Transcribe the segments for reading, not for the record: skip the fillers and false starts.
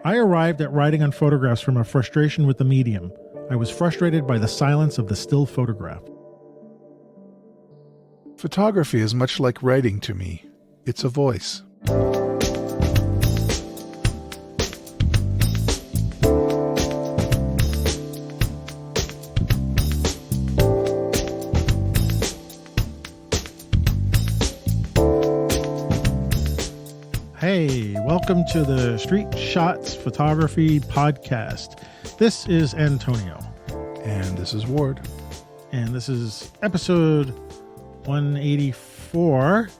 I arrived at writing on photographs from a frustration with the medium. I was frustrated by the silence of the still photograph. Photography is much like writing to me. It's a voice. Hey, welcome to the Street Shots Photography Podcast. This is Antonio. And this is Ward. And this is episode 184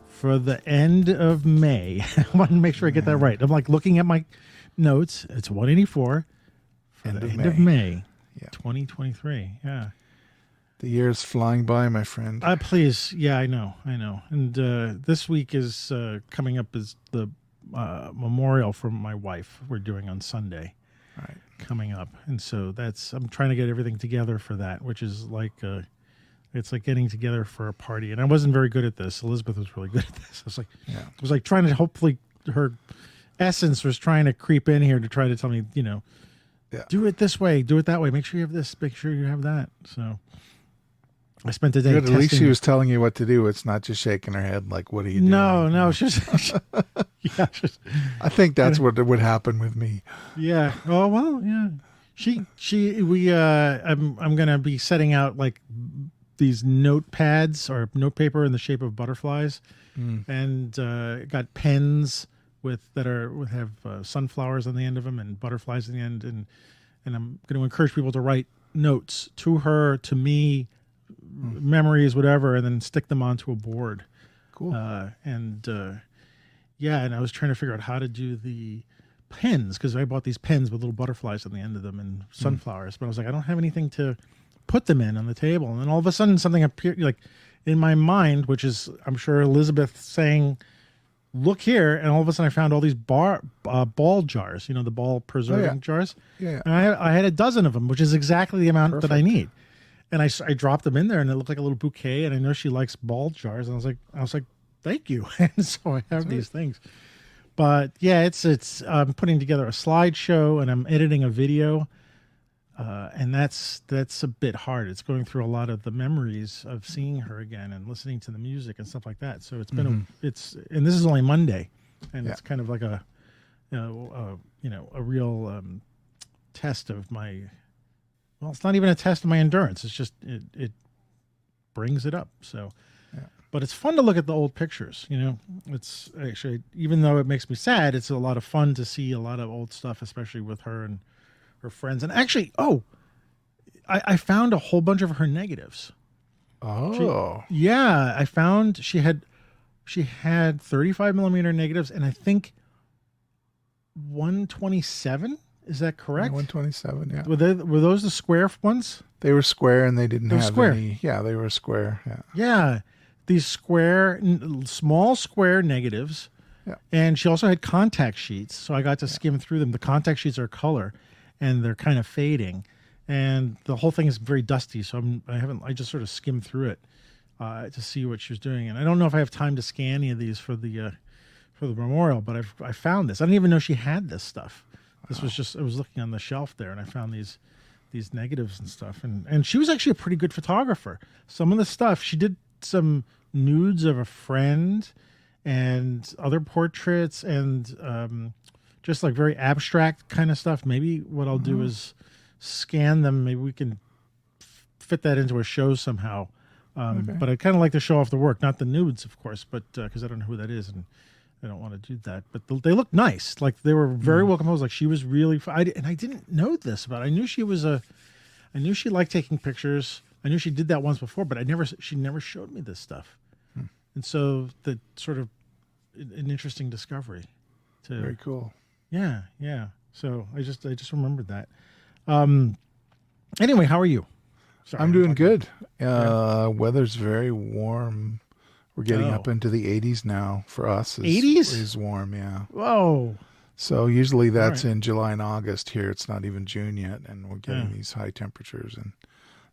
for the end of May. I want to make sure I get that right. I'm like looking at my notes. It's 184 for the end of May, 2023. Yeah. The year is flying by, my friend. Please. Yeah, I know. And this week is coming up is the memorial for my wife we're doing on Sunday. Right. Coming up. And so I'm trying to get everything together for that, which is like, it's like getting together for a party. And I wasn't very good at this. Elizabeth was really good at this. I was like trying to, hopefully her essence was trying to creep in here to try to tell me, do it this way, do it that way. Make sure you have this, make sure you have that. So I spent the day Good, at least she was telling you what to do. It's not just shaking her head like, what are you doing? No. I think that's what would happen with me. Yeah. Oh, well, yeah. I'm going to be setting out like these notepads or note paper in the shape of butterflies, and got pens that have sunflowers on the end of them and butterflies on the end, and I'm going to encourage people to write notes to her, to me, memories, whatever, and then stick them onto a board. Cool. And I was trying to figure out how to do the pens, because I bought these pens with little butterflies on the end of them and sunflowers, but I was like, I don't have anything to put them in on the table. And then all of a sudden something appeared like in my mind, which is, I'm sure, Elizabeth saying, look here. And all of a sudden I found all these ball jars, the ball preserving jars. Yeah. And I had a dozen of them, which is exactly the amount that I need. And I dropped them in there, and it looked like a little bouquet. And I know she likes ball jars, and I was like, thank you. And so I have these things. But yeah, it's I'm putting together a slideshow, and I'm editing a video, and that's a bit hard. It's going through a lot of the memories of seeing her again and listening to the music and stuff like that. So it's been and this is only Monday, and it's kind of like a real test of my. Well, it's not even a test of my endurance. It's just it brings it up. So, but it's fun to look at the old pictures. It's actually, even though it makes me sad, it's a lot of fun to see a lot of old stuff, especially with her and her friends. And actually, I found a whole bunch of her negatives. Oh, I found she had 35 millimeter negatives, and I think 127. Is that correct? 127, yeah. Were those the square ones? They were square, and they didn't have square. any. Yeah, they were square. Yeah. These small square negatives. Yeah. And she also had contact sheets, so I got to skim through them. The contact sheets are color, and they're kind of fading, and the whole thing is very dusty. So I just sort of skimmed through it to see what she was doing, and I don't know if I have time to scan any of these for the memorial, but I found this. I didn't even know she had this stuff. This was just, I was looking on the shelf there, and I found these negatives and stuff. And she was actually a pretty good photographer. Some of the stuff, she did some nudes of a friend and other portraits and just like very abstract kind of stuff. Maybe what I'll do is scan them. Maybe we can fit that into a show somehow. But I kind of like to show off the work, not the nudes, of course, but because I don't know who that is, and I don't want to do that, but they look nice. Like they were very well composed. Like she was really, and I didn't know this about her. I knew she liked taking pictures. I knew she did that once before, but she never showed me this stuff. And so the sort of an interesting discovery. Very cool. Yeah. So I just remembered that. Anyway, how are you? Sorry, I'm doing good. Weather's very warm. We're getting up into the 80s now for us. 80s? Is warm, yeah. Whoa. So usually that's in July and August. Here it's not even June yet, and we're getting these high temperatures. And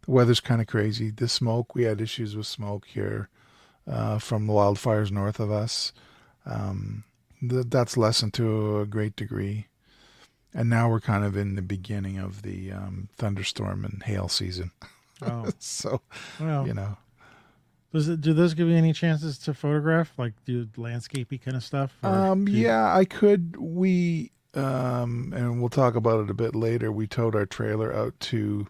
the weather's kind of crazy. The smoke, we had issues with smoke here from the wildfires north of us. That's lessened to a great degree. And now we're kind of in the beginning of the thunderstorm and hail season. Oh, So, well, you know. do those give you any chances to photograph, like do landscapey kind of stuff? Yeah, I could. And we'll talk about it a bit later. We towed our trailer out to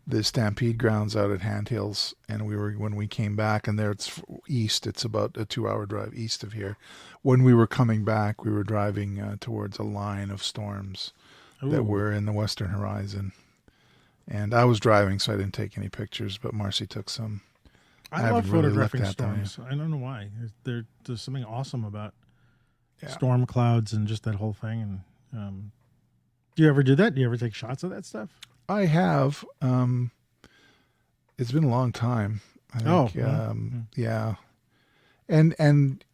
the Stampede grounds out at Handhills, and when we came back, and there it's east. It's about a 2-hour drive east of here. When we were coming back, we were driving towards a line of storms that were in the western horizon. And I was driving, so I didn't take any pictures, but Marcy took some. I love photographing storms. I don't know why. There's something awesome about storm clouds and just that whole thing. And do you ever do that? Do you ever take shots of that stuff? I have. It's been a long time. I think, yeah. And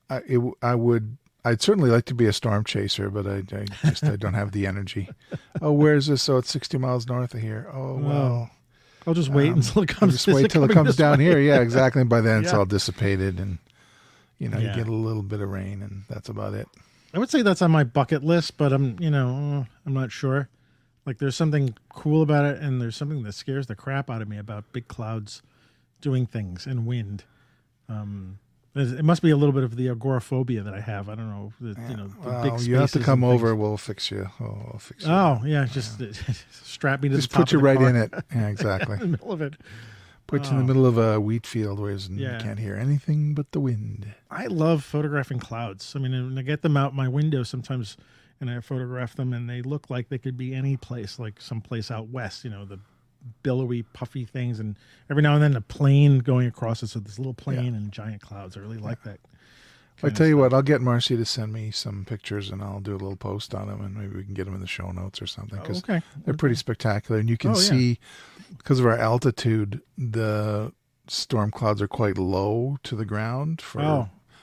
I'd certainly like to be a storm chaser, but I don't have the energy. Oh, where is this? Oh, it's 60 miles north of here. Oh, well. I'll just wait until it comes. Just wait till it comes down here. Yeah, exactly. By then it's all dissipated, and you get a little bit of rain, and that's about it. I would say that's on my bucket list, but I'm not sure. Like, there's something cool about it, and there's something that scares the crap out of me about big clouds doing things and wind. It must be a little bit of the agoraphobia that I have. I don't know. The big spaces. You have to come over. We'll fix you. I'll fix you. Oh, yeah. Just strap me to just the top put you of the right car. in it. Yeah, exactly. In the middle of it. Put you in the middle of a wheat field where you can't hear anything but the wind. I love photographing clouds. I mean, when I get them out my window sometimes, and I photograph them, and they look like they could be any place, like someplace out west, the billowy, puffy things, and every now and then a plane going across it. So this little plane and giant clouds. I really like that. I tell you what, I'll get Marcy to send me some pictures, and I'll do a little post on them, and maybe we can get them in the show notes or something, because they're pretty spectacular. And you can see, because of our altitude, the storm clouds are quite low to the ground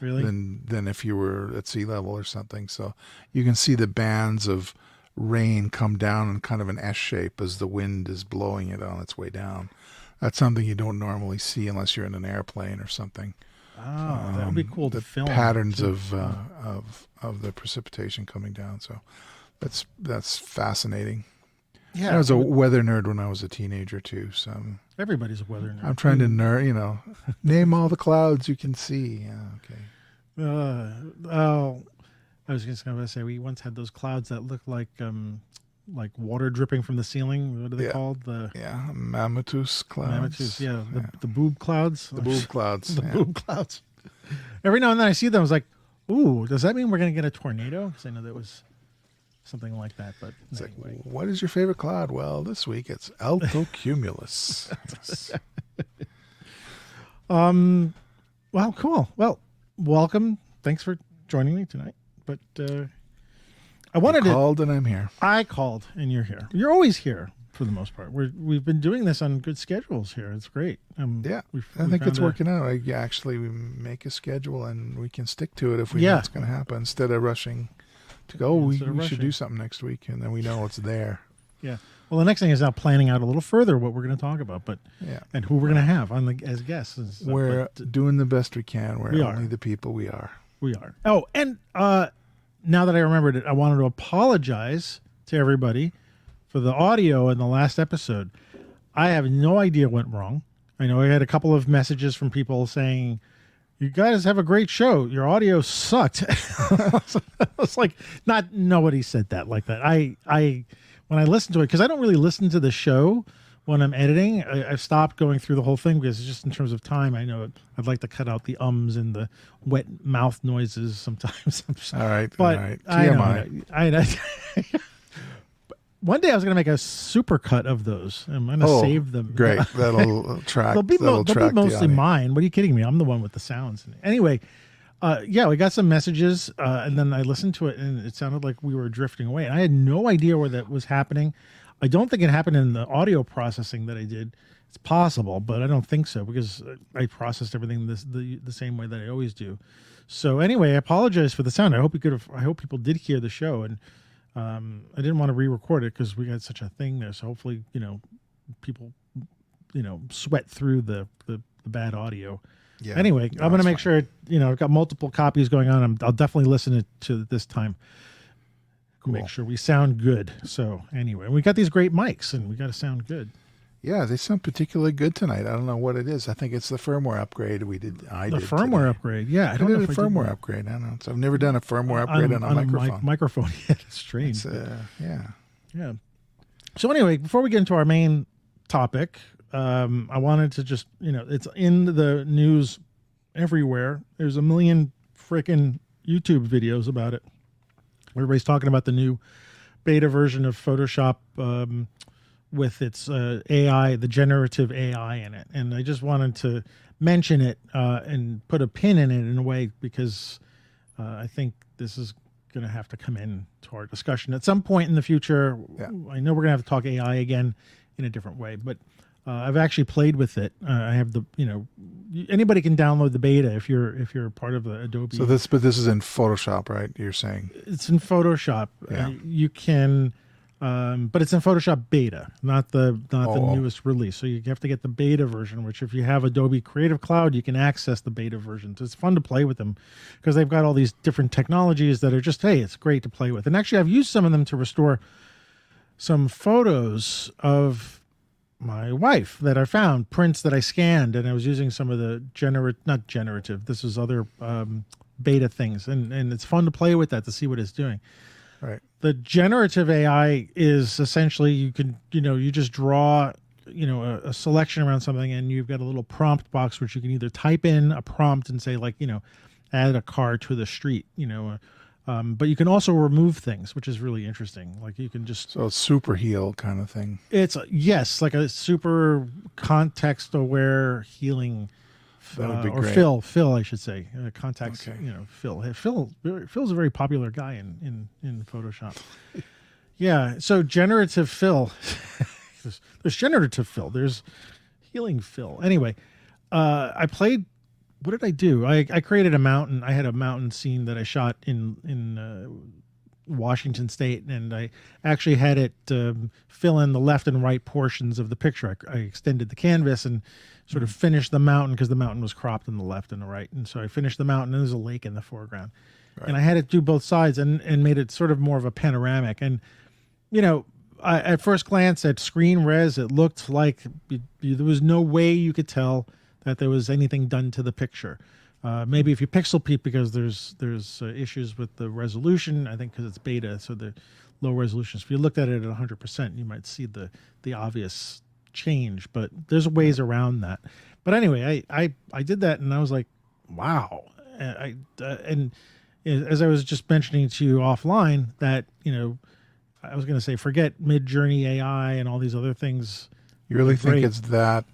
than if you were at sea level or something. So you can see the bands of rain come down in kind of an S shape as the wind is blowing it on its way down. That's something you don't normally see unless you're in an airplane or something. Oh, that would be cool to film. Patterns of the precipitation coming down. So that's fascinating. Yeah, I was a weather nerd when I was a teenager too. So everybody's a weather nerd. I'm trying to name all the clouds you can see. Yeah, okay. I was just going to say, we once had those clouds that looked like water dripping from the ceiling. What are they called? Mammatus clouds. Mammatus, the boob clouds. The boob clouds. Boob clouds. Every now and then I see them. I was like, ooh, does that mean we're going to get a tornado? Because I know that was something like that. But it's anyway. Like, what is your favorite cloud? Well, this week it's altocumulus. Well, cool. Well, welcome. Thanks for joining me tonight. But I wanted called and I'm here. I called and you're here. You're always here for the most part. We've been doing this on good schedules here. It's great. I think it's working out. We make a schedule and we can stick to it if we know what's going to happen, instead of rushing to go. We should do something next week, and then we know it's there. Yeah. Well, the next thing is now planning out a little further what we're going to talk about, and who we're going to have on as guests. We're doing the best we can. We're only the people we are. We are. Oh, and now that I remembered it, I wanted to apologize to everybody for the audio in the last episode. I have no idea what went wrong. I know I had a couple of messages from people saying, "You guys have a great show. Your audio sucked." I was like, nobody said that like that. When I listened to it, because I don't really listen to the show when I'm editing, I've stopped going through the whole thing because it's just in terms of time. I know I'd like to cut out the ums and the wet mouth noises sometimes. All right. TMI. I one day I was going to make a super cut of those. I'm going to save them. Great. That'll track. They'll be mostly mine. What are you kidding me? I'm the one with the sounds. Anyway, we got some messages, and then I listened to it, and it sounded like we were drifting away. And I had no idea where that was happening. I don't think it happened in the audio processing that I did. It's possible, but I don't think so, because I processed everything the same way that I always do. So anyway, I apologize for the sound. I hope people did hear the show, and I didn't want to re-record it because we got such a thing there. So hopefully, people, sweat through the bad audio. Yeah. Anyway, I'm going to make sure, I've got multiple copies going on. I'll definitely listen to this time. make sure we sound good. So anyway, we got these great mics, and we got to sound good. Yeah, they sound particularly good tonight. I don't know what it is. I think it's the firmware upgrade we did. The firmware upgrade. Yeah, I don't know if a firmware upgrade. I don't know. So I've never done a firmware upgrade on a microphone. Microphone. Yeah, it's strange. Yeah. So anyway, before we get into our main topic, I wanted to just, it's in the news everywhere. There's a million freaking YouTube videos about it. Everybody's talking about the new beta version of Photoshop with its AI, the generative AI in it. And I just wanted to mention it and put a pin in it in a way, because I think this is going to have to come in to our discussion at some point in the future. Yeah. I know we're going to have to talk AI again in a different way, but I've actually played with it. I have anybody can download the beta if you're part of the Adobe. So this is in Photoshop, right? You're saying it's in Photoshop. Yeah. You can. But it's in Photoshop beta, not the newest release. So you have to get the beta version, which if you have Adobe Creative Cloud, you can access the beta versions. It's fun to play with them because they've got all these different technologies that are just, hey, it's great to play with. And actually, I've used some of them to restore some photos of my wife that I found, prints that I scanned, and I was using some of the not generative, this is other beta things. And it's fun to play with that to see what it's doing. right. The generative AI is essentially you just draw, a selection around something, and you've got a little prompt box which you can either type in a prompt and say add a car to the street, but you can also remove things, which is really interesting. Like you can just so super heal kind of thing. It's like a super context aware healing. That would be or great. Phil, I should say. Contacts, Okay. Phil. Hey, Phil's a very popular guy in Photoshop. Yeah, so generative Phil. There's generative Phil. There's healing Phil. Anyway, I played. What did I do? I created a mountain. I had a mountain scene that I shot in Washington State, and I actually had it fill in the left and right portions of the picture. I extended the canvas and sort of finished the mountain because the mountain was cropped in the left and the right. And so I finished the mountain, and there's a lake in the foreground. Right. And I had it do both sides and made it sort of more of a panoramic. And, at first glance at screen res, it looked like there was no way you could tell that there was anything done to the picture. Maybe if you pixel peep, because there's issues with the resolution, I think because it's beta, so the low resolution. So if you looked at it at 100%, you might see the obvious change, but there's ways around that. But anyway, I did that, and I was like, wow. And as I was just mentioning to you offline, that I was going to say, forget Mid-Journey AI and all these other things. You really think it's that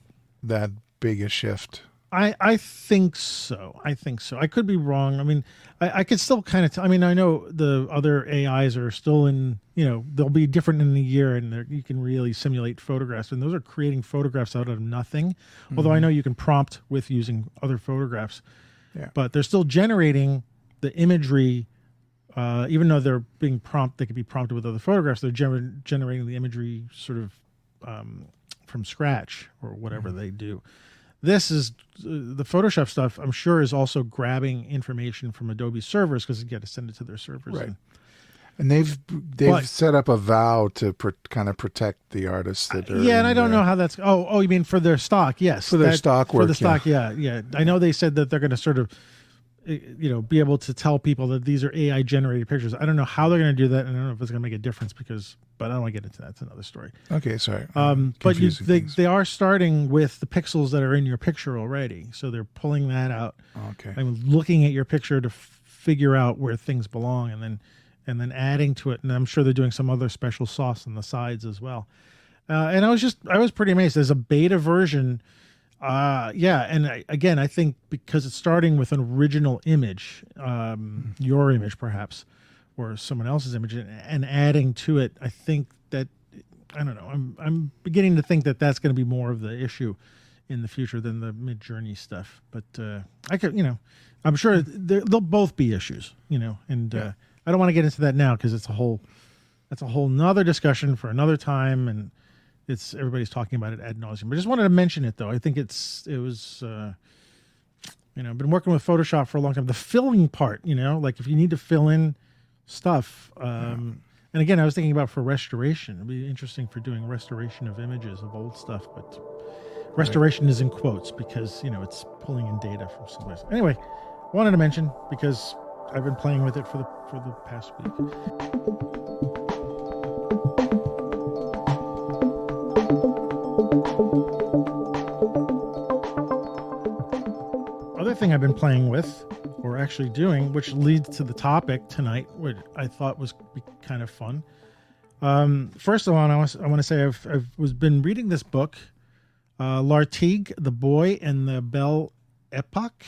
big a shift? I think so. I could be wrong. I mean, I could still kind of I know the other AIs are still in, they'll be different in a year, and you can really simulate photographs, and those are creating photographs out of nothing. Mm-hmm. Although I know you can prompt with using other photographs. Yeah. But they're still generating the imagery, even though they're being they could be prompted with other photographs. They're generating the imagery sort of from scratch or whatever they do. This is the Photoshop stuff, I'm sure, is also grabbing information from Adobe servers because you got to send it to their servers. Right. And they've set up a vow to kind of protect the artists that are. Yeah, and I don't know how that's. Oh, you mean for their stock? Yes, for their stock work. For the stock, yeah. I know they said that they're going to sort of, be able to tell people that these are AI generated pictures. I don't know how they're going to do that, and I don't know if it's going to make a difference but I don't want to get into that. It's another story. Okay, sorry. But they are starting with the pixels that are in your picture already, so they're pulling that out. Okay. I'm looking at your picture to figure out where things belong, and then adding to it. And I'm sure they're doing some other special sauce on the sides as well. And I was pretty amazed. There's a beta version. And I think because it's starting with an original image, your image perhaps, or someone else's image, and adding to it, I think that, I don't know, I'm beginning to think that that's going to be more of the issue in the future than the Mid-Journey stuff. But I'm sure they'll both be issues, and I don't want to get into that now because that's a whole nother discussion for another time, and everybody's talking about it ad nauseum. But I just wanted to mention it, though. I think it was I've been working with Photoshop for a long time. The filling part, like if you need to fill in stuff, And again, I was thinking about for restoration. It'd be interesting for doing restoration of images of old stuff, but restoration is in quotes because, it's pulling in data from someplace. Anyway, wanted to mention because I've been playing with it for the past week. Other thing I've been playing with, or actually doing, which leads to the topic tonight, which I thought was kind of fun. First of all, I want to say I've been reading this book, Lartigue, the Boy and the Belle Époque.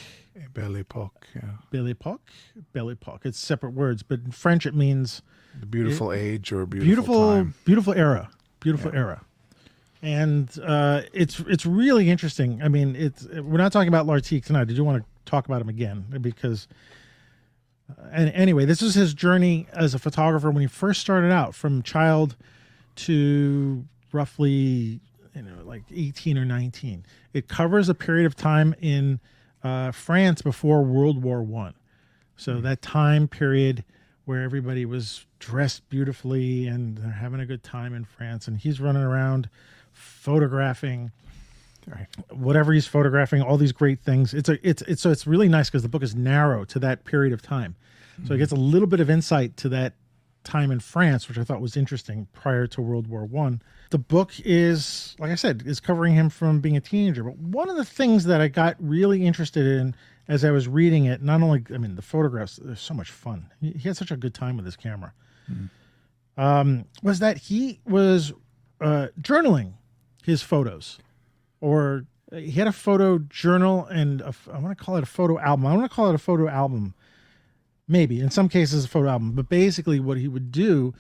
Belle Époque, yeah. Belle Époque. Belle Époque. It's separate words, but in French it means the beautiful age or beautiful time. Beautiful era. Beautiful era. And it's really interesting. I mean, we're not talking about Lartigue tonight. I do want to talk about him again because and anyway, this is his journey as a photographer when he first started out, from child to roughly like 18 or 19. It covers a period of time in France before World War I. So that time period where everybody was dressed beautifully and they're having a good time in France, and he's running around photographing whatever he's photographing, all these great things. It's really nice because the book is narrow to that period of time. So it gets a little bit of insight to that time in France, which I thought was interesting prior to World War I. The book is, like I said, is covering him from being a teenager. But one of the things that I got really interested in as I was reading it, not only, the photographs, they're so much fun. He had such a good time with his camera. Was that he was journaling his photos. Or he had a photo journal and I want to call it a photo album. I want to call it a photo album. Maybe. In some cases, a photo album. But basically what he would do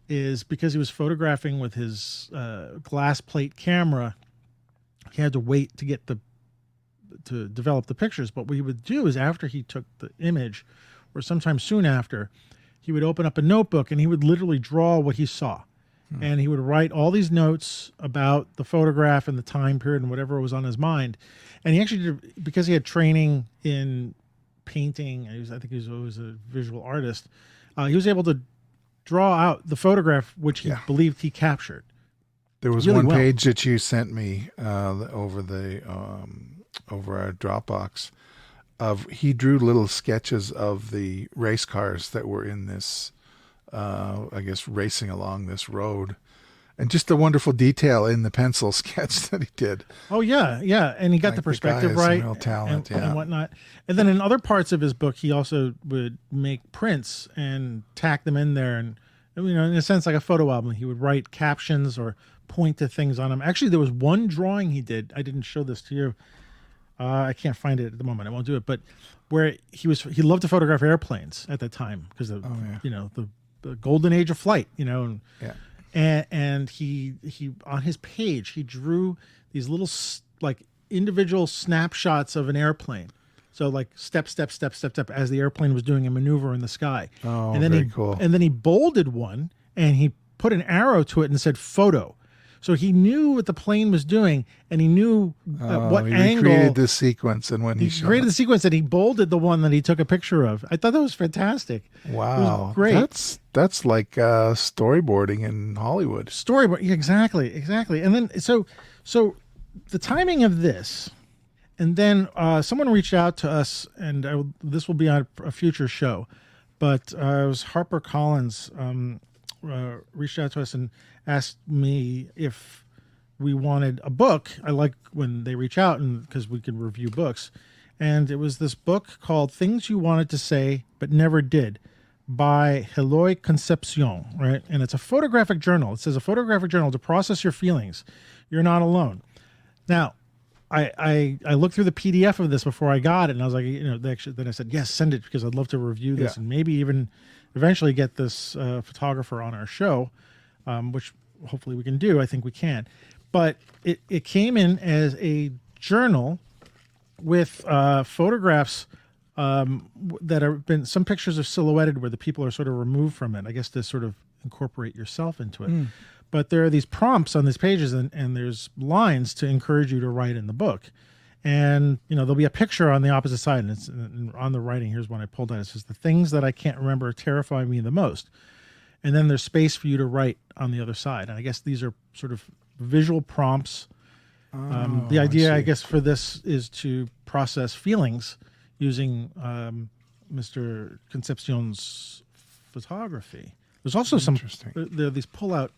is, because he was photographing with his glass plate camera, he had to wait to get to develop the pictures. But what he would do is, after he took the image, or sometime soon after, he would open up a notebook and he would literally draw what he saw. And he would write all these notes about the photograph and the time period and whatever was on his mind. And he actually did, because he had training in painting, I think he was always a visual artist, he was able to draw out the photograph which he believed he captured. There was really one page that you sent me over our Dropbox of, he drew little sketches of the race cars that were in this racing along this road, and just the wonderful detail in the pencil sketch that he did. Oh yeah. And he got the perspective right, real talent, and whatnot. And then in other parts of his book, he also would make prints and tack them in there, and in a sense like a photo album. He would write captions or point to things on them. Actually, there was one drawing he did. I didn't show this to you. I can't find it at the moment. I won't do it. But where he loved to photograph airplanes at that time because of the golden age of flight, and he on his page, he drew these little like individual snapshots of an airplane. So like step as the airplane was doing a maneuver in the sky. Oh, and then very cool. And then he bolded one and he put an arrow to it and said photo. So he knew what the plane was doing, and he knew what angle. He created this sequence, and when he created the sequence, and he bolded the one that he took a picture of. I thought that was fantastic. Wow, it was great. That's like storyboarding in Hollywood. Storyboard, exactly. And then so the timing of this, and then someone reached out to us, and this will be on a future show, but it was HarperCollins reached out to us and asked me if we wanted a book. I like when they reach out, and because we can review books. And it was this book called Things You Wanted to Say But Never Did by Geloy Concepcion, right? And it's a photographic journal. It says a photographic journal to process your feelings. You're not alone. Now, I looked through the PDF of this before I got it, and I was like, then I said, yes, send it, because I'd love to review this and maybe even eventually get this photographer on our show, which hopefully we can do. I think we can. But it came in as a journal with photographs that have been, some pictures are silhouetted where the people are sort of removed from it, I guess, to sort of incorporate yourself into it. But there are these prompts on these pages, and there's lines to encourage you to write in the book. And, there'll be a picture on the opposite side, and it's on the writing. Here's one I pulled out. It says, the things that I can't remember terrify me the most. and then there's space for you to write on the other side. And I guess these are sort of visual prompts. The idea, I guess, for this is to process feelings using Mr. Concepcion's photography. There's also some, there are these pull-out,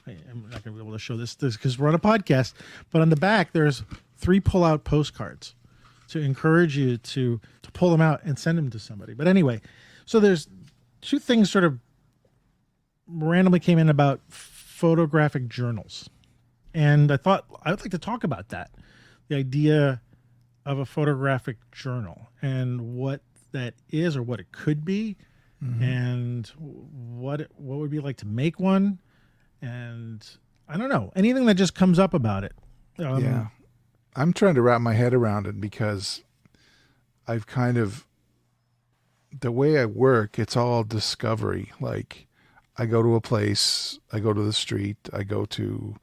I'm not going to be able to show this because we're on a podcast, but on the back there's 3 pull-out postcards to encourage you to pull them out and send them to somebody. But anyway, so there's 2 things sort of randomly came in about photographic journals. And I thought I would like to talk about that, the idea of a photographic journal and what that is or what it could be, and what it would be like to make one. And I don't know, anything that just comes up about it. Yeah. I'm trying to wrap my head around it because I've kind of, the way I work, it's all discovery. Like I go to a place, I go to the street, I go to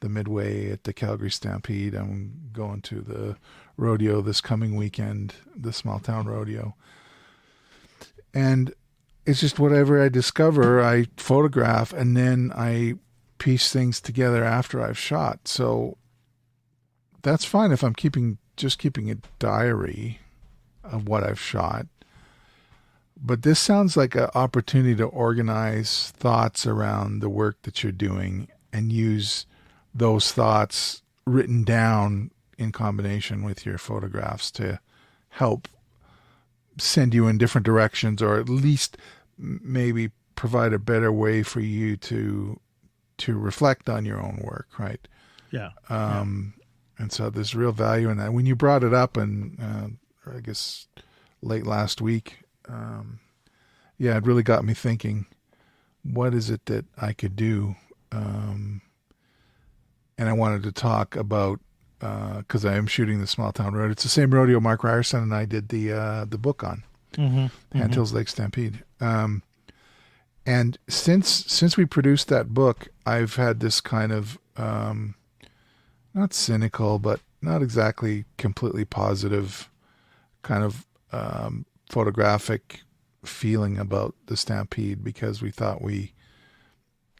the Midway at the Calgary Stampede. I'm going to the rodeo this coming weekend, the small town rodeo. And it's just whatever I discover, I photograph, and then I piece things together after I've shot. So that's fine if I'm just keeping a diary of what I've shot. But this sounds like an opportunity to organize thoughts around the work that you're doing and use those thoughts written down in combination with your photographs to help send you in different directions, or at least maybe provide a better way for you to reflect on your own work, right? Yeah. And so there's real value in that. When you brought it up, and I guess late last week, it really got me thinking, what is it that I could do? And I wanted to talk about, because I am shooting the Small Town Road. It's the same rodeo Mark Ryerson and I did the book on, Hand Hills Lake Stampede. And since we produced that book, I've had this kind of, not cynical, but not exactly completely positive kind of photographic feeling about the Stampede, because we thought we,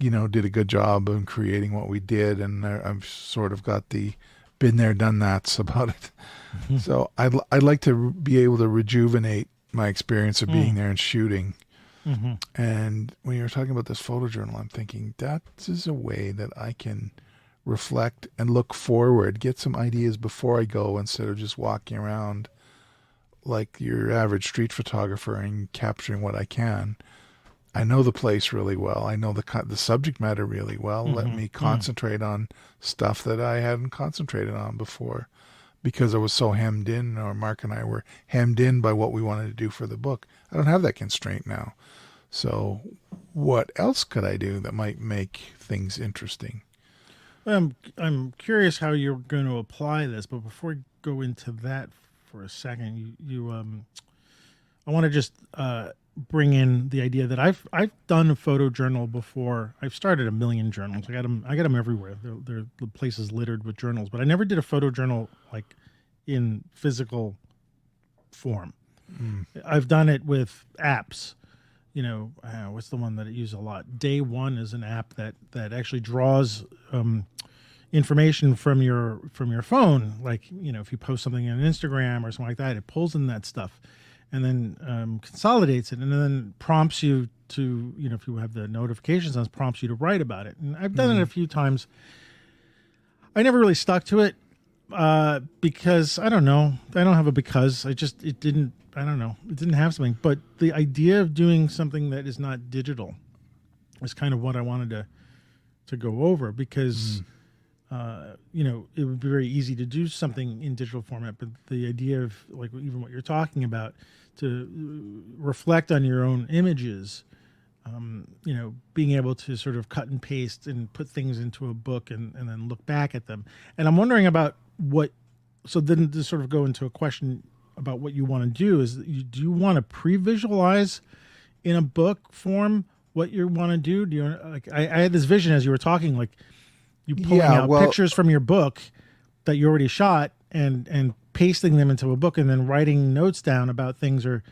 did a good job of creating what we did. And I've sort of got the been there, done that's about it. So I'd like to be able to rejuvenate my experience of being there and shooting. And when you were talking about this photojournal, I'm thinking that is a way that I can reflect and look forward, get some ideas before I go, instead of just walking around like your average street photographer and capturing what I can. I know the place really well. I know the subject matter really well. Let me concentrate on stuff that I hadn't concentrated on before, because I was so hemmed in, or Mark and I were hemmed in by what we wanted to do for the book. I don't have that constraint now. So what else could I do that might make things interesting? I'm curious how you're going to apply this, but before we go into that for a second, I want to just bring in the idea that I've done a photojournal before. I've started a million journals. I got them everywhere. They're the places littered with journals, but I never did a photojournal like in physical form. I've done it with apps. What's the one that I use a lot? Day One is an app that actually draws information from your phone. Like, if you post something on Instagram or something like that, it pulls in that stuff and then consolidates it, and then prompts you to, if you have the notifications on, prompts you to write about it. And I've done it a few times. I never really stuck to it because I don't know. I don't have a because. It didn't have something. But the idea of doing something that is not digital is kind of what I wanted to go over, because it would be very easy to do something in digital format, but the idea of, like, even what you're talking about, to reflect on your own images, being able to sort of cut and paste and put things into a book and then look back at them. And I'm wondering about so then to sort of go into a question about what you want to do is, do you want to pre-visualize in a book form what you want to do? Do you, like, I had this vision as you were talking, like you pulling out pictures from your book that you already shot and pasting them into a book, and then writing notes down about things, or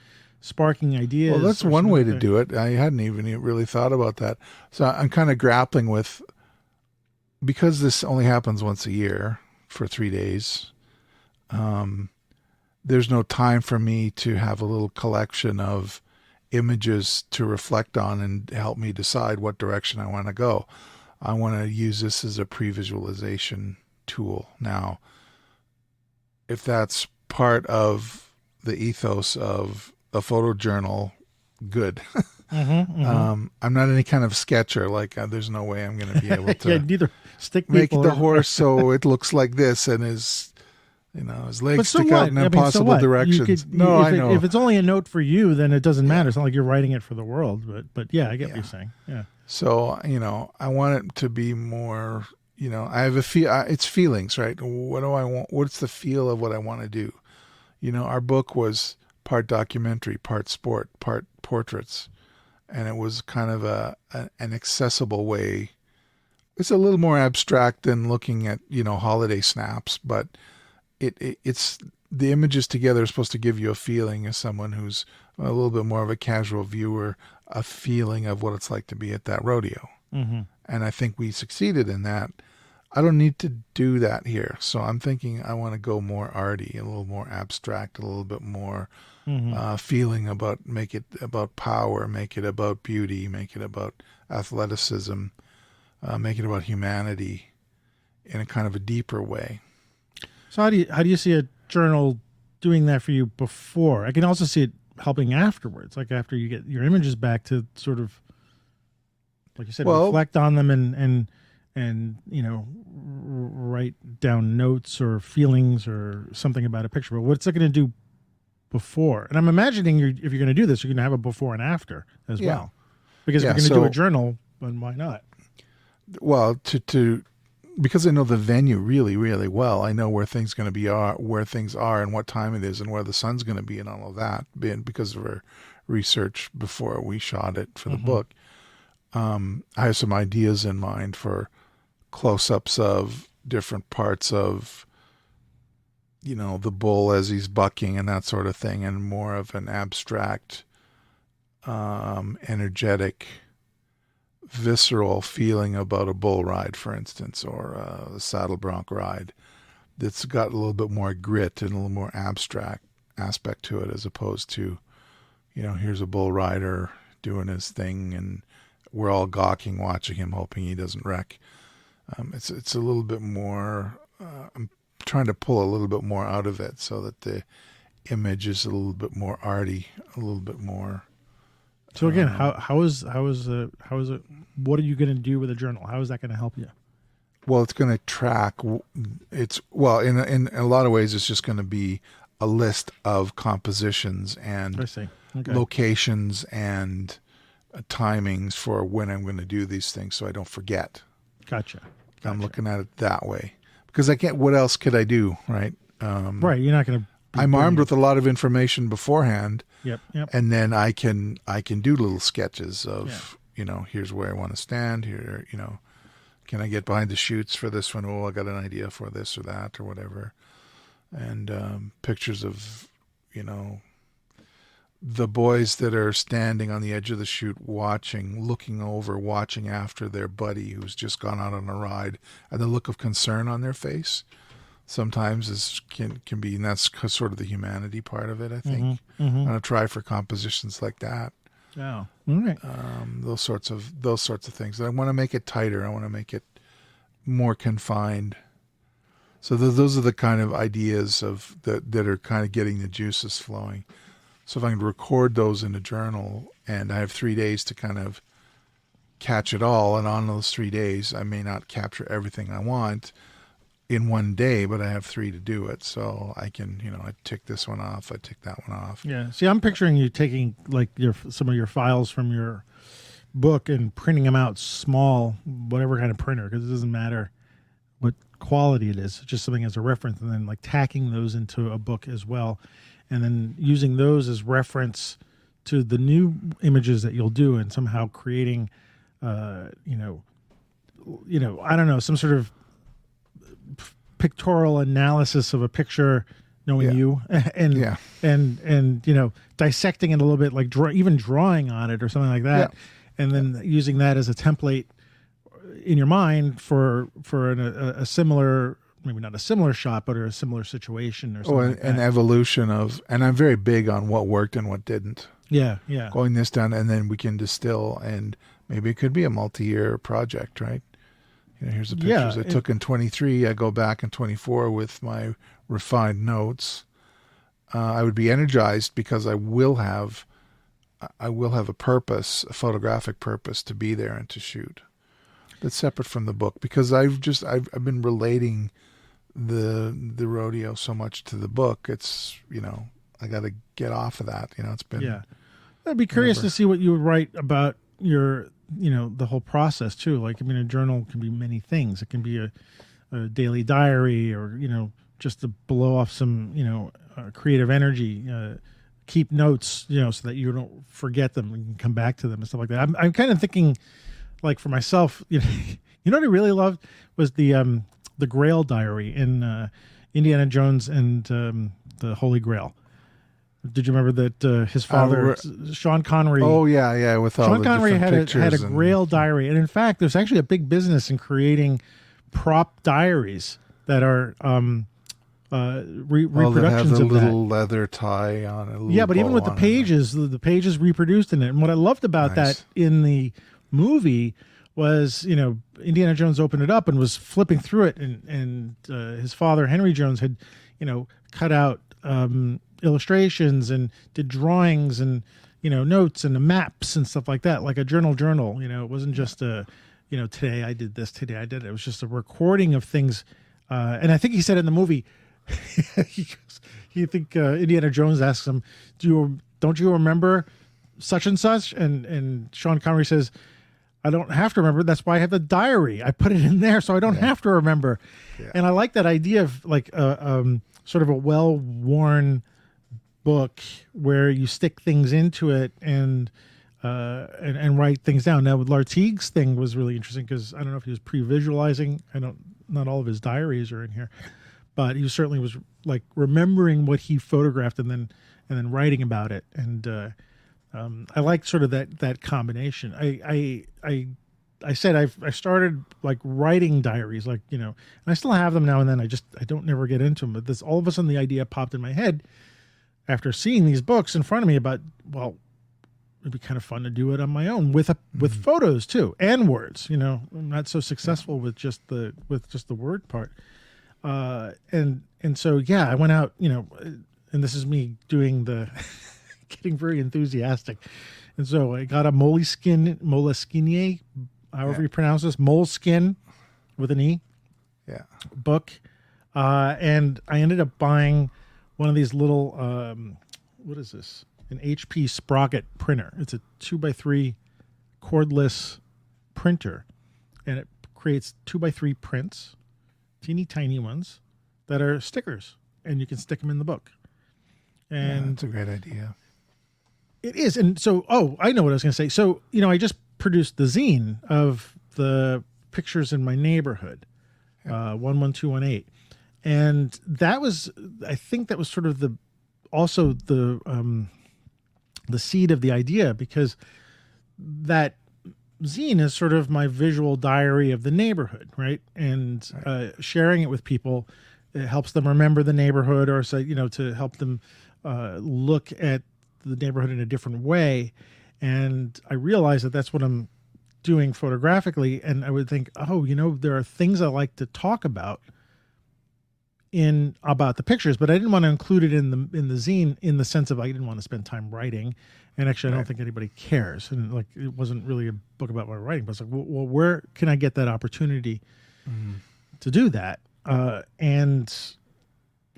sparking ideas. Well, that's one way to do it. I hadn't even really thought about that. So I'm kind of grappling with, because this only happens once a year for 3 days, there's no time for me to have a little collection of images to reflect on and help me decide what direction I want to go. I want to use this as a pre-visualization tool. Now, if that's part of the ethos of a photo journal, good. I'm not any kind of sketcher. Like, there's no way I'm going to be able to neither stick make the horse so it looks like this and his legs stick out in impossible directions. I know. If it's only a note for you, then it doesn't matter. It's not like you're writing it for the world. But yeah, I get what you're saying. Yeah. So, I want it to be more, I have it's feelings, right? What do I want? What's the feel of what I want to do? Our book was part documentary, part sport, part portraits. And it was kind of an accessible way. It's a little more abstract than looking at, holiday snaps, but it's the images together are supposed to give you a feeling as someone who's a little bit more of a casual viewer, a feeling of what it's like to be at that rodeo. And I think we succeeded in that. I don't need to do that here. So I'm thinking I want to go more arty, a little more abstract, a little bit more feeling about, make it about power, make it about beauty, make it about athleticism, make it about humanity in a kind of a deeper way. So how do you see a journal doing that for you before? I can also see it helping afterwards, like after you get your images back, to sort of, like you said, reflect on them and write down notes or feelings or something about a picture. But what's it going to do before? And I'm imagining if you're going to do this, you're going to have a before and after as well. Because if you're going to do a journal, then why not? Well, because I know the venue really, really well. I know where things going to be where things are, and what time it is, and where the sun's going to be, and all of that. Because of our research before we shot it for the book, I have some ideas in mind for close-ups of different parts of, the bull as he's bucking and that sort of thing, and more of an abstract, energetic, visceral feeling about a bull ride, for instance, or a saddle bronc ride that's got a little bit more grit and a little more abstract aspect to it, as opposed to, here's a bull rider doing his thing and we're all gawking, watching him, hoping he doesn't wreck. It's a little bit more, I'm trying to pull a little bit more out of it so that the image is a little bit more arty, a little bit more. So again, how is it? What are you going to do with a journal? How is that going to help you? Well, it's going to track. In a lot of ways, it's just going to be a list of compositions and locations and timings for when I'm going to do these things, so I don't forget. Gotcha. I'm looking at it that way because I can't. What else could I do? Right. Right. You're not going to. I'm armed with a lot of information beforehand. Yep. And then I can do little sketches of, here's where I want to stand here, can I get behind the chutes for this one? Oh, I got an idea for this or that or whatever. And pictures of, the boys that are standing on the edge of the chute looking after their buddy who's just gone out on a ride, and the look of concern on their face. Sometimes can be, and that's sort of the humanity part of it, I think. I'm going to try for compositions like that. Yeah. All right. Those sorts of things. I want to make it tighter. I want to make it more confined. So those are the kind of ideas that are kind of getting the juices flowing. So if I can record those in a journal, and I have 3 days to kind of catch it all, and on those 3 days, I may not capture everything I want in one day, but I have 3 to do it. So I can, I tick this one off, I tick that one off. Yeah. See, I'm picturing you taking like some of your files from your book and printing them out small, whatever kind of printer, because it doesn't matter what quality it is, just something as a reference, and then like tacking those into a book as well. And then using those as reference to the new images that you'll do, and somehow creating, I don't know, some sort of pictorial analysis of a picture knowing you and dissecting it a little bit, like even drawing on it or something like that, and then using that as a template in your mind for a similar, maybe not a similar shot, but a similar situation or something. Like an evolution of, and I'm very big on what worked and what didn't. Yeah. Going this down, and then we can distill, and maybe it could be a multi-year project, right? Here's the pictures I took in 23. I go back in 24 with my refined notes. I would be energized because I will have a purpose, a photographic purpose, to be there and to shoot. That's separate from the book, because I've been relating the rodeo so much to the book. It's, I got to get off of that. It's been. I'd be curious to see what you would write about your, the whole process too. Like, a journal can be many things. It can be a daily diary, or, just to blow off some, creative energy, keep notes, so that you don't forget them and can come back to them and stuff like that. I'm kind of thinking, like, for myself, what I really loved was the Grail diary in Indiana Jones and the Holy Grail. Did you remember that his father, Sean Connery? Oh yeah, with all Sean the Connery different had a pictures Grail diary, and in fact, there's actually a big business in creating prop diaries that are reproductions that have the of little leather tie on it. Yeah, but even with the pages reproduced in it. And what I loved about that in the movie was, Indiana Jones opened it up and was flipping through it, and his father, Henry Jones, had, cut out illustrations and did drawings and, notes and the maps and stuff like that, like a journal. It wasn't just today I did this, today I did it. It was just a recording of things. And I think he said in the movie, Indiana Jones asks him, don't you remember such and such? And Sean Connery says, I don't have to remember. That's why I have the diary. I put it in there so I don't have to remember. Yeah. And I like that idea of, like, sort of a well-worn book where you stick things into it and write things down. Now, with Lartigue's thing was really interesting, because I don't know if he was pre-visualizing. Not all of his diaries are in here, but he certainly was, like, remembering what he photographed and then writing about it. And I like sort of that combination. I said I started, like, writing diaries, like, and I still have them now and then. I don't never get into them, but this, all of a sudden, the idea popped in my head after seeing these books in front of me about, well, it'd be kind of fun to do it on my own with photos too, and words. I'm not so successful with just the word part. And so, I went out, and this is me doing the getting very enthusiastic. And so I got a Moleskine, however you pronounce this, Moleskine with an E book. And I ended up buying one of these little, what is this? An HP Sprocket printer. It's a 2x3 cordless printer, and it creates 2x3 prints, teeny tiny ones that are stickers, and you can stick them in the book. And that's a great idea. It is. And so, I know what I was going to say. So, I just produced the zine of the pictures in my neighborhood, 11218. And that was, I think that was sort of the seed of the idea, because that zine is sort of my visual diary of the neighborhood, right? And sharing it with people, it helps them remember the neighborhood, or say, to help them look at the neighborhood in a different way. And I realized that that's what I'm doing photographically. And I would think, there are things I like to talk about about the pictures, but I didn't want to include it in the zine, in the sense of I didn't want to spend time writing. And actually, I don't think anybody cares. And, like, it wasn't really a book about my writing, but it's like, well, where can I get that opportunity to do that? And,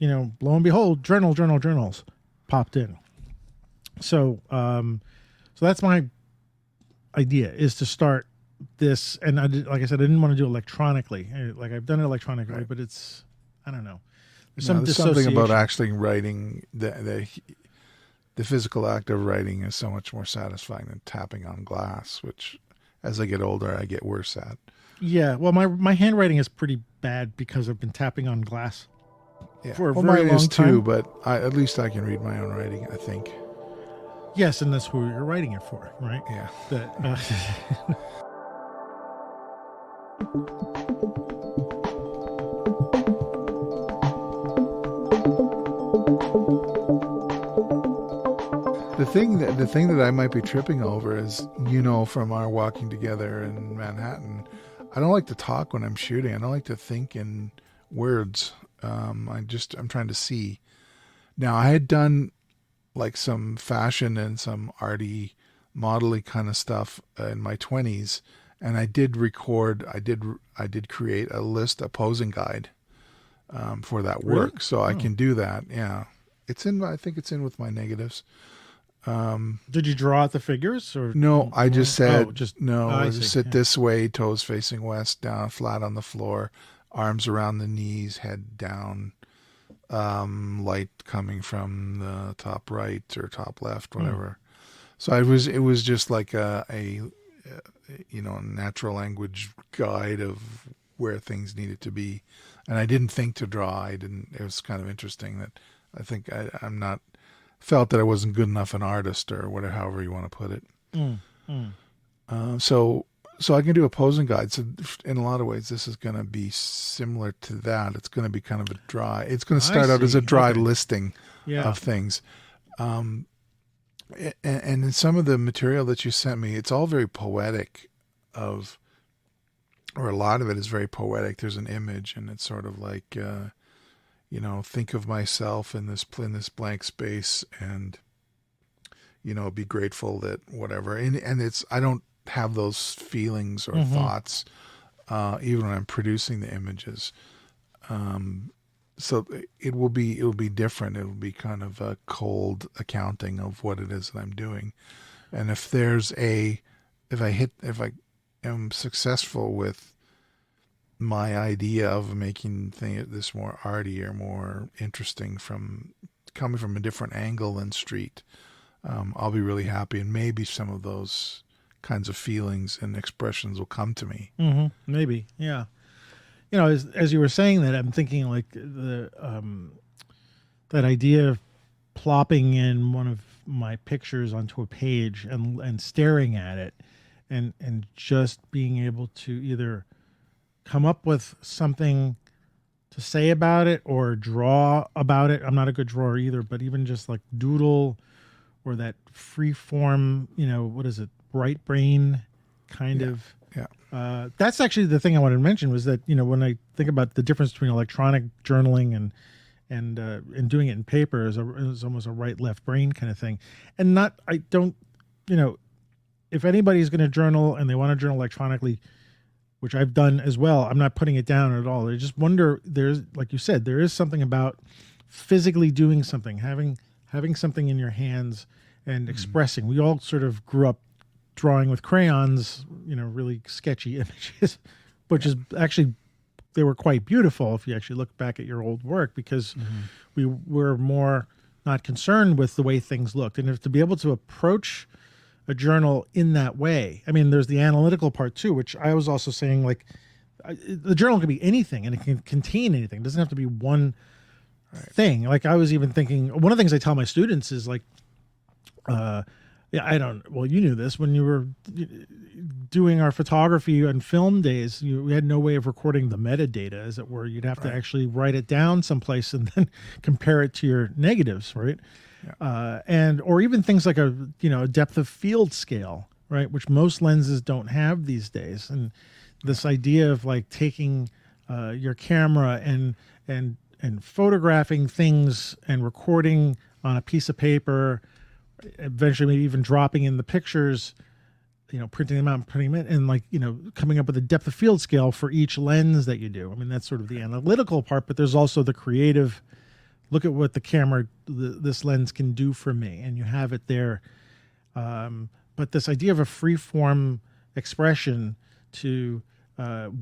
lo and behold, journals popped in. So that's my idea, is to start this. And like I said, I didn't want to do it electronically. Like, I've done it electronically, but it's, I don't know. There's something about actually writing. The physical act of writing is so much more satisfying than tapping on glass, which, as I get older, I get worse at. Yeah, well, my handwriting is pretty bad because I've been tapping on glass Yeah. for a well, very mine long is time. too, but at least I can read my own writing, I think. Yes, and that's who you're writing it for, right? Yeah. The thing that I might be tripping over is, from our walking together in Manhattan, I don't like to talk when I'm shooting. I don't like to think in words. I'm trying to see. Now, I had done like some fashion and some arty, modelly kind of stuff in my 20s, and I did record. I did create a posing guide for that work, Really? so I can do that. Yeah, it's in. I think it's in with my negatives. Did you draw out the figures or no? I just said I just see. sit this way, toes facing west, down flat on the floor, arms around the knees, head down. Light coming from the top right or top left, whatever. So it was just like a natural language guide of where things needed to be, and I didn't think to draw. It was kind of interesting that I think felt that I wasn't good enough an artist or whatever, however you want to put it. So I can do a posing guide. So in a lot of ways, this is going to be similar to that. It's going to be kind of it's going to start out as a dry listing of things. And in some of the material that you sent me, it's all very poetic or a lot of it is very poetic. There's an image and it's sort of like, think of myself in this blank space and, be grateful that whatever. And I don't have those feelings or thoughts even when I'm producing the images. So it will be different. It will be kind of a cold accounting of what it is that I'm doing. And if I am successful with my idea of making this more arty or more interesting coming from a different angle than street, I'll be really happy. And maybe some of those kinds of feelings and expressions will come to me. Maybe. Yeah. As you were saying that, I'm thinking like that idea of plopping in one of my pictures onto a page and staring at it and just being able to either come up with something to say about it or draw about it. I'm not a good drawer either, but even just like doodle or that free form, what is it? Bright brain kind of. Yeah. That's actually the thing I wanted to mention was that, when I think about the difference between electronic journaling and doing it in paper is almost a right left brain kind of thing. And if anybody's going to journal and they want to journal electronically, which I've done as well, I'm not putting it down at all. I just wonder, like you said, there is something about physically doing something, having something in your hands and expressing. We all sort of grew up drawing with crayons, really sketchy images, which is actually, they were quite beautiful if you actually look back at your old work, because we were more not concerned with the way things looked. And to be able to approach a journal in that way, I mean, there's the analytical part too, which I was also saying, like, the journal can be anything and it can contain anything. It doesn't have to be one thing. Like I was even thinking, one of the things I tell my students is like, you knew this when you were doing our photography and film days, we had no way of recording the metadata, as it were. You'd have to actually write it down someplace and then compare it to your negatives, right? Yeah. Or even things like a depth of field scale, right? Which most lenses don't have these days. And this idea of like taking your camera and photographing things and recording on a piece of paper, eventually maybe even dropping in the pictures, printing them out and putting them in, and like, coming up with a depth of field scale for each lens that you do. I mean, that's sort of the analytical part, but there's also the creative, look at what the camera, this lens can do for me. And you have it there. But this idea of a free form expression to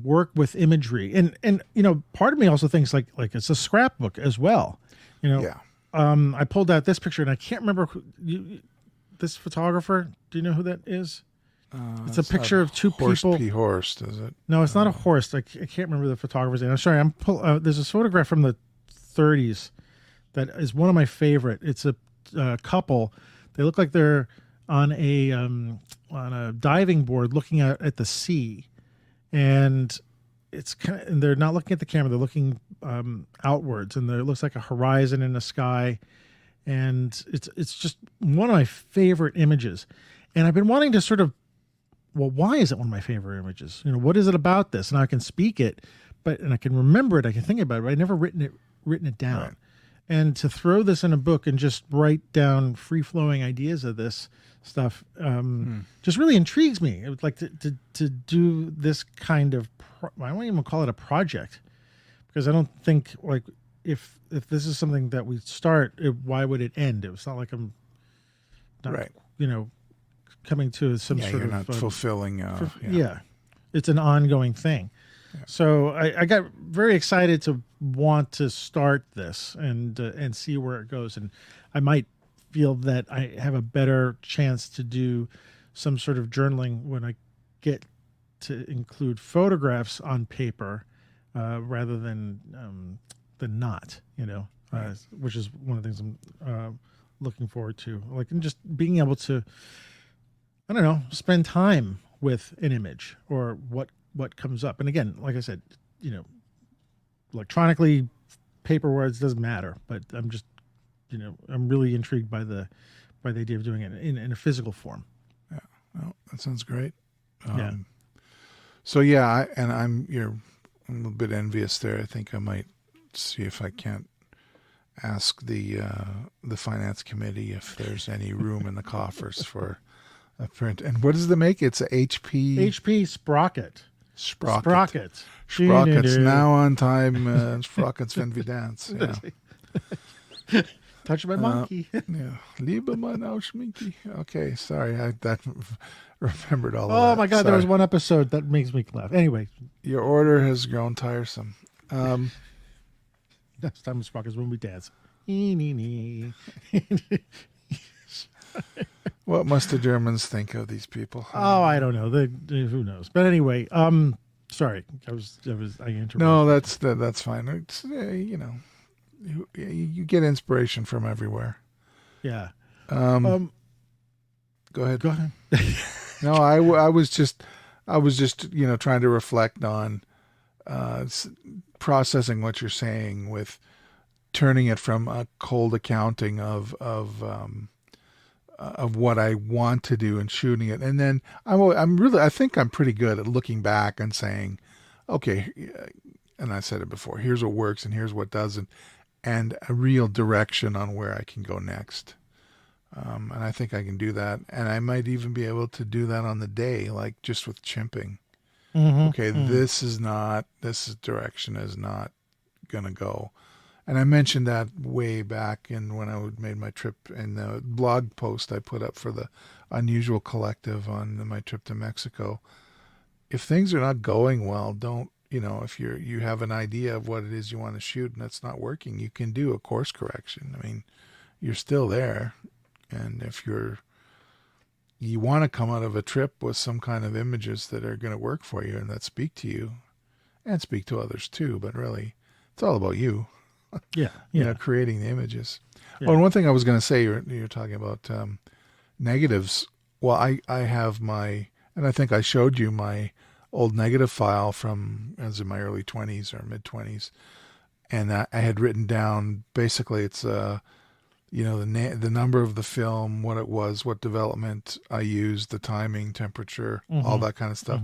work with imagery and part of me also thinks like it's a scrapbook as well, I pulled out this picture and I can't remember this photographer. Do you know who that is? It's a picture of two people. P. Horst, is it? No, it's not a Horst. I can't remember the photographer's name. I'm sorry. There's a photograph from the 30s that is one of my favorite. It's a couple. They look like they're on a diving board looking at the sea, and and they're not looking at the camera. They're looking outwards, and it looks like a horizon in the sky, and it's just one of my favorite images. And I've been wanting to sort of, well, why is it one of my favorite images? What is it about this? And I can speak it, and I can remember it. I can think about it, but I've never written it down. Right. And to throw this in a book and just write down free-flowing ideas of this stuff just really intrigues me. It would like to do this kind of, I won't even call it a project, because I don't think, like, if this is something that we start, why would it end? It's not like I'm not, right. Coming to some sort you're of not fulfilling. It's an ongoing thing. Yeah. So I got very excited to want to start this and see where it goes. And I might feel that I have a better chance to do some sort of journaling when I get to include photographs on paper rather than not, which is one of the things I'm looking forward to. Like, and just being able to, I don't know, spend time with an image or what comes up. And again, like I said, electronically, paper words, doesn't matter, but I'm just, I'm really intrigued by the idea of doing it in a physical form. Yeah. Well, that sounds great. Yeah. So yeah, I'm a little bit envious there. I think I might see if I can't ask the finance committee if there's any room in the coffers for a print. And what does it make? It's a HP Sprocket. Sprocket's now on time. Sprocket's wenn wir dance. Yeah. Touch my monkey. Yeah. Liebe mein Schminky. Okay, sorry. I remembered all of that. Oh my God, sorry. There was one episode that makes me laugh. Anyway. Your order has grown tiresome. Next time with Sprockets when we dance. What must the Germans think of these people? Oh, I don't know. Who knows? But anyway, sorry, I interrupted. No, that's fine. It's you get inspiration from everywhere. Yeah. Go ahead. Go ahead. No, I was just trying to reflect on processing what you're saying with turning it from a cold accounting of what I want to do and shooting it. And then I think I'm pretty good at looking back and saying, okay, and I said it before, here's what works and here's what doesn't, and a real direction on where I can go next. And I think I can do that. And I might even be able to do that on the day, like just with chimping. Mm-hmm. Okay, this direction is not going to go. And I mentioned that way back when I made my trip in the blog post I put up for the Unusual Collective on my trip to Mexico. If things are not going well, don't, if you have an idea of what it is you want to shoot and it's not working, you can do a course correction. I mean, you're still there. And if you want to come out of a trip with some kind of images that are going to work for you and that speak to you and speak to others too, but really it's all about you. Yeah. Creating the images. Yeah. Oh, and one thing I was going to say, you're talking about negatives. Well, I have and I think I showed you my old negative file from I was in my early 20s or mid 20s, and I had written down basically it's the number of the film, what it was, what development I used, the timing, temperature, all that kind of stuff,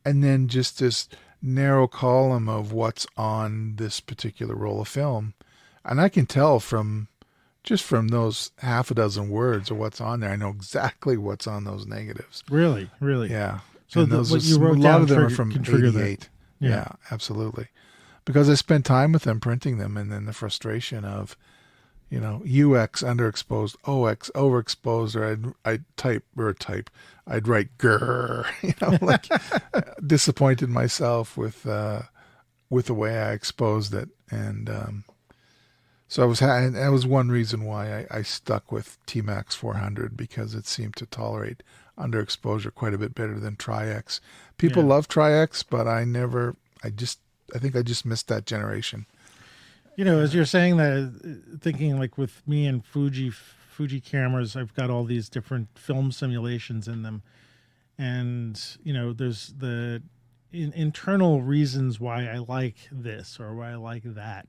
and then just this narrow column of what's on this particular roll of film. And I can tell from those half a dozen words of what's on there, I know exactly what's on those negatives. Really? Yeah. So what you wrote a lot of them are from 88. Yeah, absolutely. Because I spent time with them printing them, and then the frustration of, UX underexposed, OX overexposed, or I'd write grrr, disappointed myself with the way I exposed it. And so that was one reason why I stuck with T-Max 400, because it seemed to tolerate underexposure quite a bit better than Tri-X. People love Tri-X, but I think I just missed that generation. As you're saying that, thinking like with me and Fuji cameras, I've got all these different film simulations in them, and there's the internal reasons why I like this or why I like that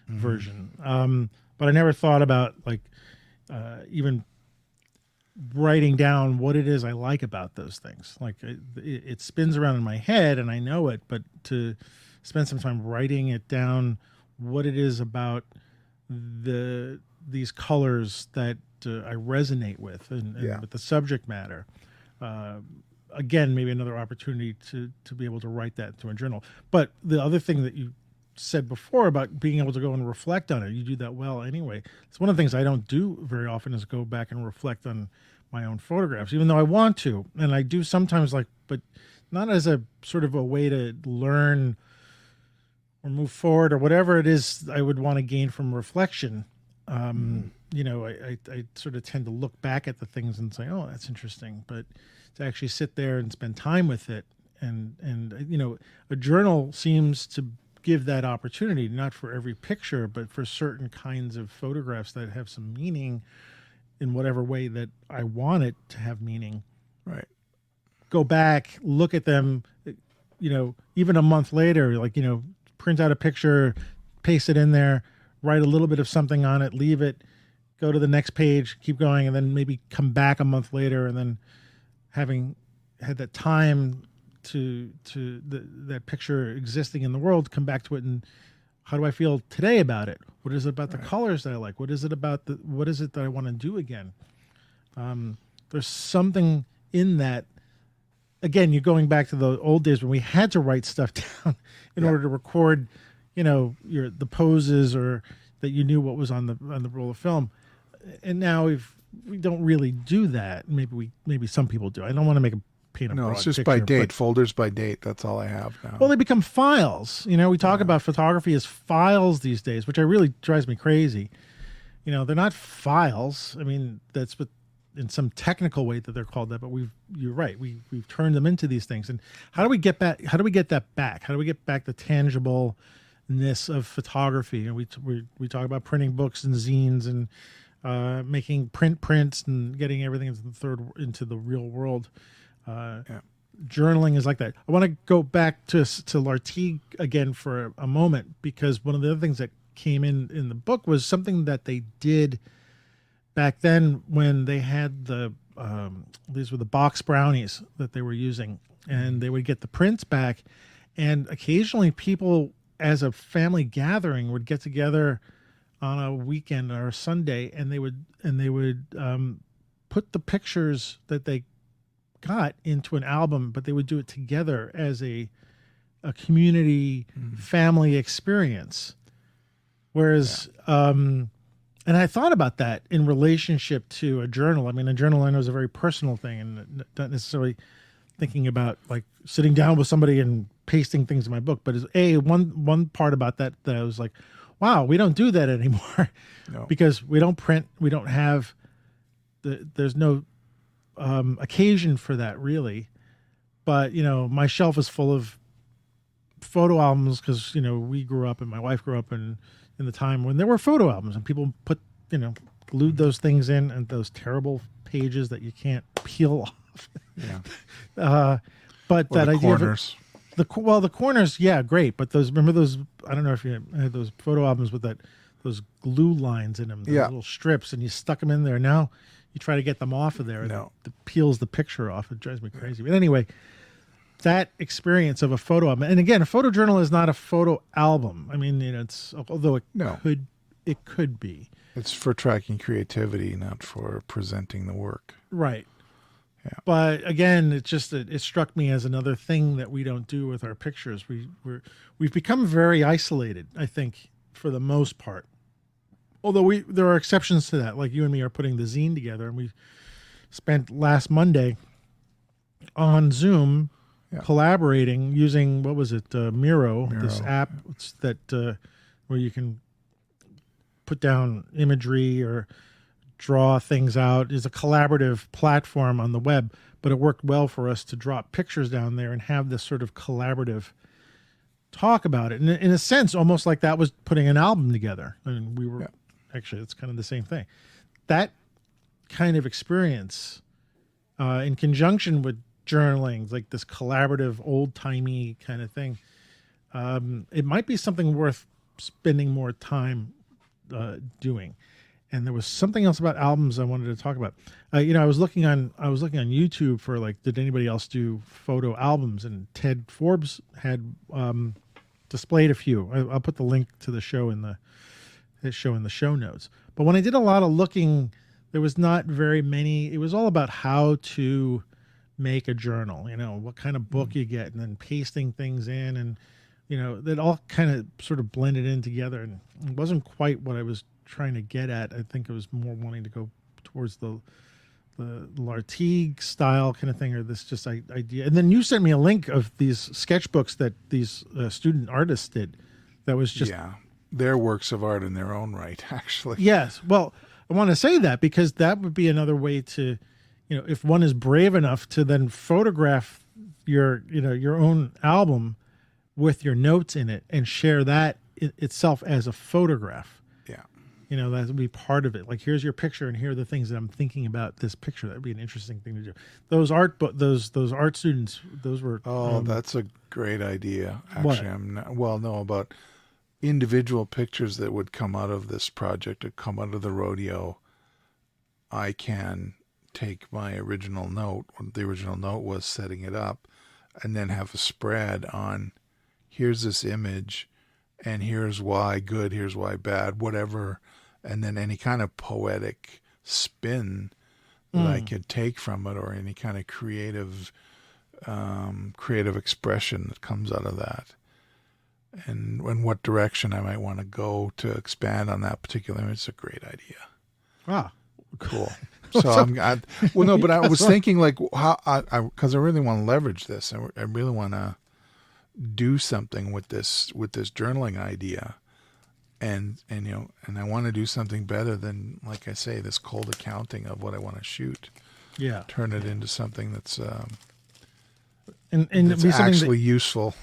version. But I never thought about like even writing down what it is I like about those things. Like it spins around in my head and I know it, but to spend some time writing it down, what it is about these colors that I resonate with and with the subject matter. Again, maybe another opportunity to be able to write that to a journal. But the other thing that you said before about being able to go and reflect on it, you do that well anyway. It's one of the things I don't do very often is go back and reflect on my own photographs, even though I want to. And I do sometimes, but not as a sort of a way to learn or move forward or whatever it is I would want to gain from reflection. I sort of tend to look back at the things and say, oh, that's interesting. But to actually sit there and spend time with it and a journal seems to give that opportunity, not for every picture, but for certain kinds of photographs that have some meaning in whatever way that I want it to have meaning. Right. Go back, look at them, even a month later, print out a picture, paste it in there, write a little bit of something on it, leave it, go to the next page, keep going, and then maybe come back a month later and then having had that time to that picture existing in the world, come back to it and how do I feel today about it? What is it about the colors that I like? What is it about what is it that I want to do again? There's something in that. Again, you're going back to the old days when we had to write stuff down in order to record, the poses or that you knew what was on the roll of film. And now we don't really do that. Maybe some people do. I don't want to paint a broad it's just picture, by date, folders by date. That's all I have now. Well, they become files. We talk about photography as files these days, which really drives me crazy. They're not files. I mean, that's what in some technical way that they're called that, but you're right. We've turned them into these things. And how do we get that back? How do we get back the tangibleness of photography? And we talk about printing books and zines and making prints and getting everything into the real world. Journaling is like that. I want to go back to Lartigue again for a moment, because one of the other things that came in the book was something that they did back then when they had these were the box brownies that they were using, and they would get the prints back, and occasionally people as a family gathering would get together on a weekend or a Sunday, and they would put the pictures that they got into an album, but they would do it together as a community family experience. Whereas and I thought about that in relationship to a journal. I mean, a journal I know is a very personal thing, and not necessarily thinking about like sitting down with somebody and pasting things in my book. But is one part about that I was like, wow, we don't do that anymore. No. Because we don't print, we don't have there's no occasion for that really. But my shelf is full of photo albums because we grew up and my wife grew up in the time when there were photo albums and people put glued those things in, and those terrible pages that you can't peel off. But that idea corners. Of the corners, yeah, great. But remember those, I don't know if you had those photo albums with those glue lines in them, those little strips, and you stuck them in there. Now you try to get them off of there, and it peels the picture off. It drives me crazy. But anyway, that experience of a photo album, and again, a photo journal is not a photo album. I mean, it's, although it could be. It's for tracking creativity, not for presenting the work. Right. Yeah. But again, it struck me as another thing that we don't do with our pictures. We've become very isolated, I think, for the most part. Although there are exceptions to that, like you and me are putting the zine together, and we spent last Monday on Zoom collaborating using, what was it, Miro, this app that where you can put down imagery or draw things out. Is a collaborative platform on the web, but it worked well for us to drop pictures down there and have this sort of collaborative talk about it. And in a sense, almost like that was putting an album together. I mean, we were actually, it's kind of the same thing. That kind of experience in conjunction with journaling, like this collaborative, old-timey kind of thing, it might be something worth spending more time doing. And there was something else about albums I wanted to talk about. You know, I was looking on YouTube for like, did anybody else do photo albums? And Ted Forbes had displayed a few. I'll put the link to the show in the show notes. But when I did a lot of looking, there was not very many. It was all about how to make a journal. You know, what kind of book you get, and then pasting things in, and you know, that all kind of sort of blended in together, and it wasn't quite what I was trying to get at. I think it was more wanting to go towards the Lartigue style kind of thing, or this just idea. And then you sent me a link of these sketchbooks that these student artists did. That was just they're works of art in their own right, actually. Yes. Well, I want to say that because that would be another way to, you know, if one is brave enough to then photograph your own album with your notes in it and share that itself as a photograph. Yeah. You know, that would be part of it. Like, here's your picture, and here are the things that I'm thinking about this picture. That would be an interesting thing to do. Those art students, those were. Oh, that's a great idea. Actually, about individual pictures that would come out of this project or come out of the rodeo. I can take my original note. The original note was setting it up, and then have a spread on. Here's this image, and here's why good. Here's why bad. Whatever. And then any kind of poetic spin that I could take from it, or any kind of creative expression that comes out of that, and in what direction I might want to go to expand on that particular image. It's a great idea. Ah, cool. So I was thinking, like, how because I really want to leverage this. I really want to do something with this journaling idea. And I want to do something better than, like I say, this cold accounting of what I want to shoot. Yeah. Turn it into something that's and that's be actually useful.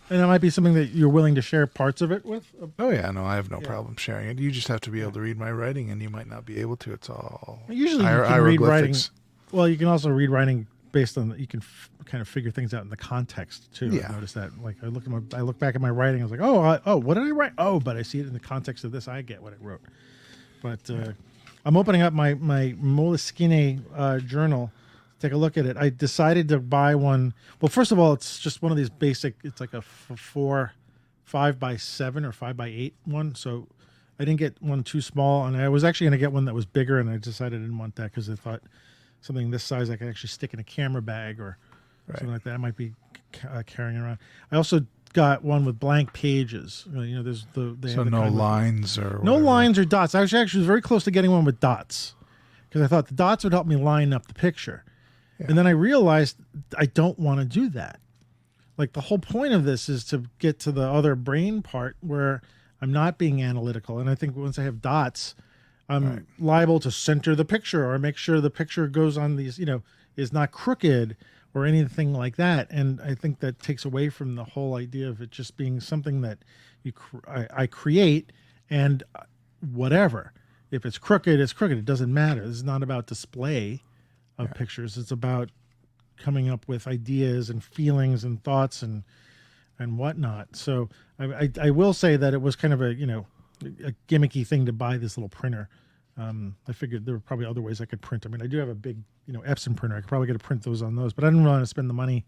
And it might be something that you're willing to share parts of it with. Oh yeah, no, I have no problem sharing it. You just have to be able to read my writing, and you might not be able to. It's all usually you can read writing. Well, you can also read writing based on you can kind of figure things out in the context too. Yeah. I noticed that. Like I look back at my writing. I was like, oh, what did I write? Oh, but I see it in the context of this. I get what I wrote. But I'm opening up my Moleskine journal. Take a look at it. I decided to buy one. Well, first of all, it's just one of these basic. It's like a 5x7 or 5x8 one. So I didn't get one too small, and I was actually going to get one that was bigger, and I decided I didn't want that because I thought something this size I could actually stick in a camera bag or something like that. I might be carrying around. I also got one with blank pages. There's no lines or no lines or dots. I actually was very close to getting one with dots because I thought the dots would help me line up the picture. Yeah. And then I realized I don't want to do that. Like the whole point of this is to get to the other brain part where I'm not being analytical. And I think once I have dots, I'm liable to center the picture or make sure the picture goes on these, is not crooked or anything like that. And I think that takes away from the whole idea of it just being something that I create and whatever. If it's crooked, it's crooked. It doesn't matter. This is not about display of pictures. It's about coming up with ideas and feelings and thoughts and whatnot. So I will say that it was kind of a gimmicky thing to buy this little printer. I figured there were probably other ways I could print. I mean, I do have a big, Epson printer. I could probably get to print those on those, but I didn't want to spend the money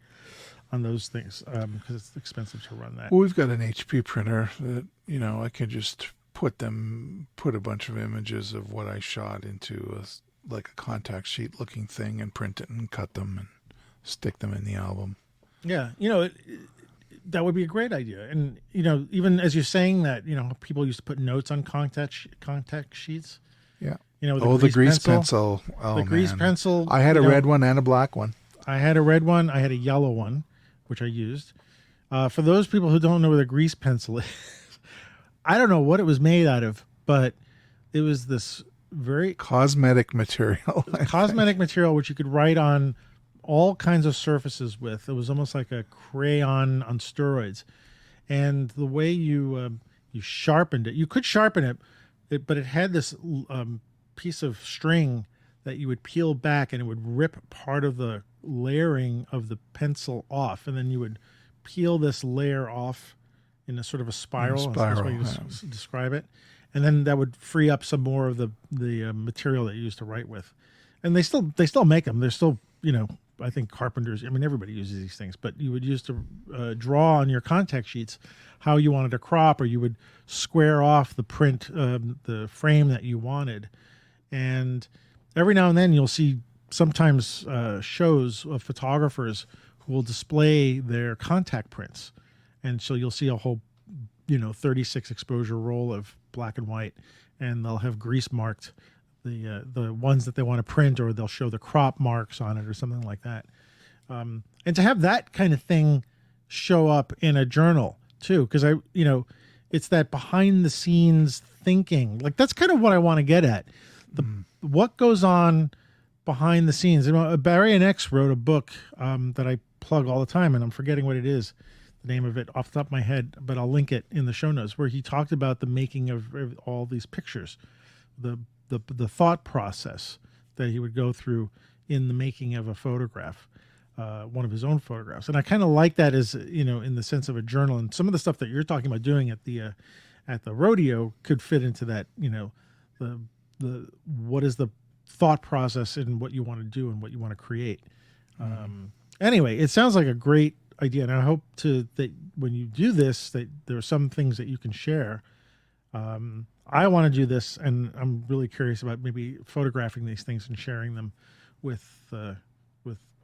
on those things because it's expensive to run that. Well, we've got an HP printer that, I can just put a bunch of images of what I shot into like a contact sheet looking thing and print it and cut them and stick them in the album. Yeah. That would be a great idea. And, even as you're saying that, people used to put notes on contact sheets. Yeah. The grease pencil. Oh, the grease pencil. I had a red one and a black one. I had a red one. I had a yellow one, which I used. For those people who don't know what a grease pencil is, I don't know what it was made out of, but it was this very cosmetic material. Cosmetic material, which you could write on all kinds of surfaces with. It was almost like a crayon on steroids. and the way you sharpened it, you could sharpen it, but it had this piece of string that you would peel back, and it would rip part of the layering of the pencil off, and then you would peel this layer off in a sort of a spiral. That's the way you describe it. And then that would free up some more of the material that you used to write with. And they still make them. They're still, I think carpenters, everybody uses these things, but you would use to draw on your contact sheets how you wanted to crop, or you would square off the print, the frame that you wanted. And every now and then you'll see sometimes shows of photographers who will display their contact prints. And so you'll see a whole, 36 exposure roll of black and white, and they'll have grease marked the ones that they want to print, or they'll show the crop marks on it or something like that. And to have that kind of thing show up in a journal too, because it's that behind the scenes thinking. Like, that's kind of what I want to get at. What goes on behind the scenes. Barry and X wrote a book that I plug all the time, and I'm forgetting what it is, the name of it off the top of my head, but I'll link it in the show notes, where he talked about the making of all these pictures, the thought process that he would go through in the making of a photograph, one of his own photographs. And I kind of like that as, in the sense of a journal. And some of the stuff that you're talking about doing at the rodeo could fit into that, the what is the thought process in what you want to do and what you want to create. Anyway, it sounds like a great idea, and I hope that when you do this, that there are some things that you can share. I want to do this, and I'm really curious about maybe photographing these things and sharing them with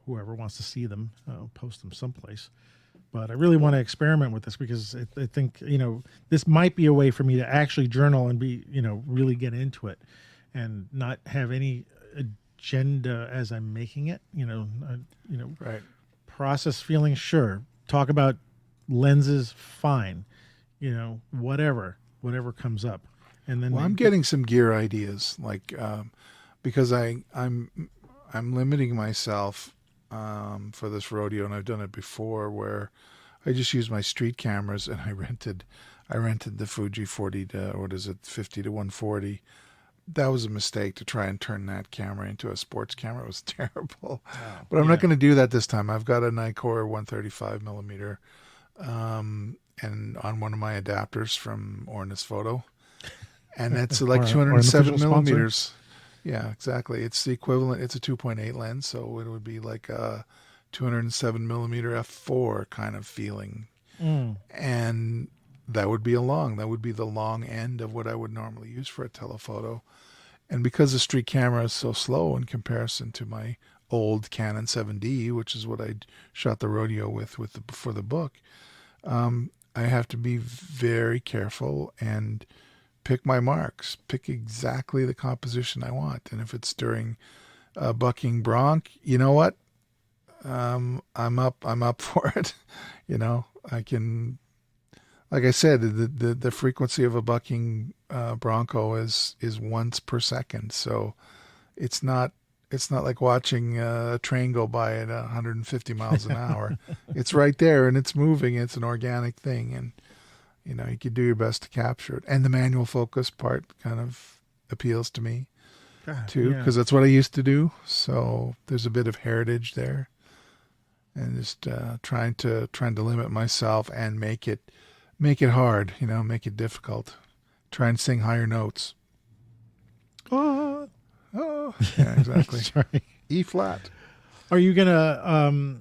whoever wants to see them. I'll post them someplace. But I really want to experiment with this, because I think this might be a way for me to actually journal and be really get into it, and not have any agenda as I'm making it. Right. Process feelings, sure. Talk about lenses, fine. Whatever comes up. And then I'm getting some gear ideas, like because I'm limiting myself for this rodeo, and I've done it before, where I just used my street cameras, and I rented the Fuji 50 to 140. That was a mistake to try and turn that camera into a sports camera. It was terrible. But I'm not going to do that this time. I've got a Nikkor 135 millimeter, and on one of my adapters from Ornis Photo, and it's like 207 millimeters. Sponsor. Yeah, exactly. It's the equivalent. It's a 2.8 lens, so it would be like a 207 millimeter f4 kind of feeling, and that would be the long end of what I would normally use for a telephoto. And because the street camera is so slow in comparison to my old Canon 7D, which is what I shot the rodeo with for the book, I have to be very careful and pick my marks, pick exactly the composition I want. And if it's during bucking bronc, you know what? I'm up for it. I can. Like I said, the frequency of a bucking bronco is once per second, so it's not like watching a train go by at 150 miles an hour. It's right there, and it's moving. It's an organic thing, and you can do your best to capture it. And the manual focus part kind of appeals to me too, because that's what I used to do. So there's a bit of heritage there, and just trying to limit myself and make it hard, make it difficult. Try and sing higher notes. Oh, yeah, exactly. Sorry. E flat. Are you gonna,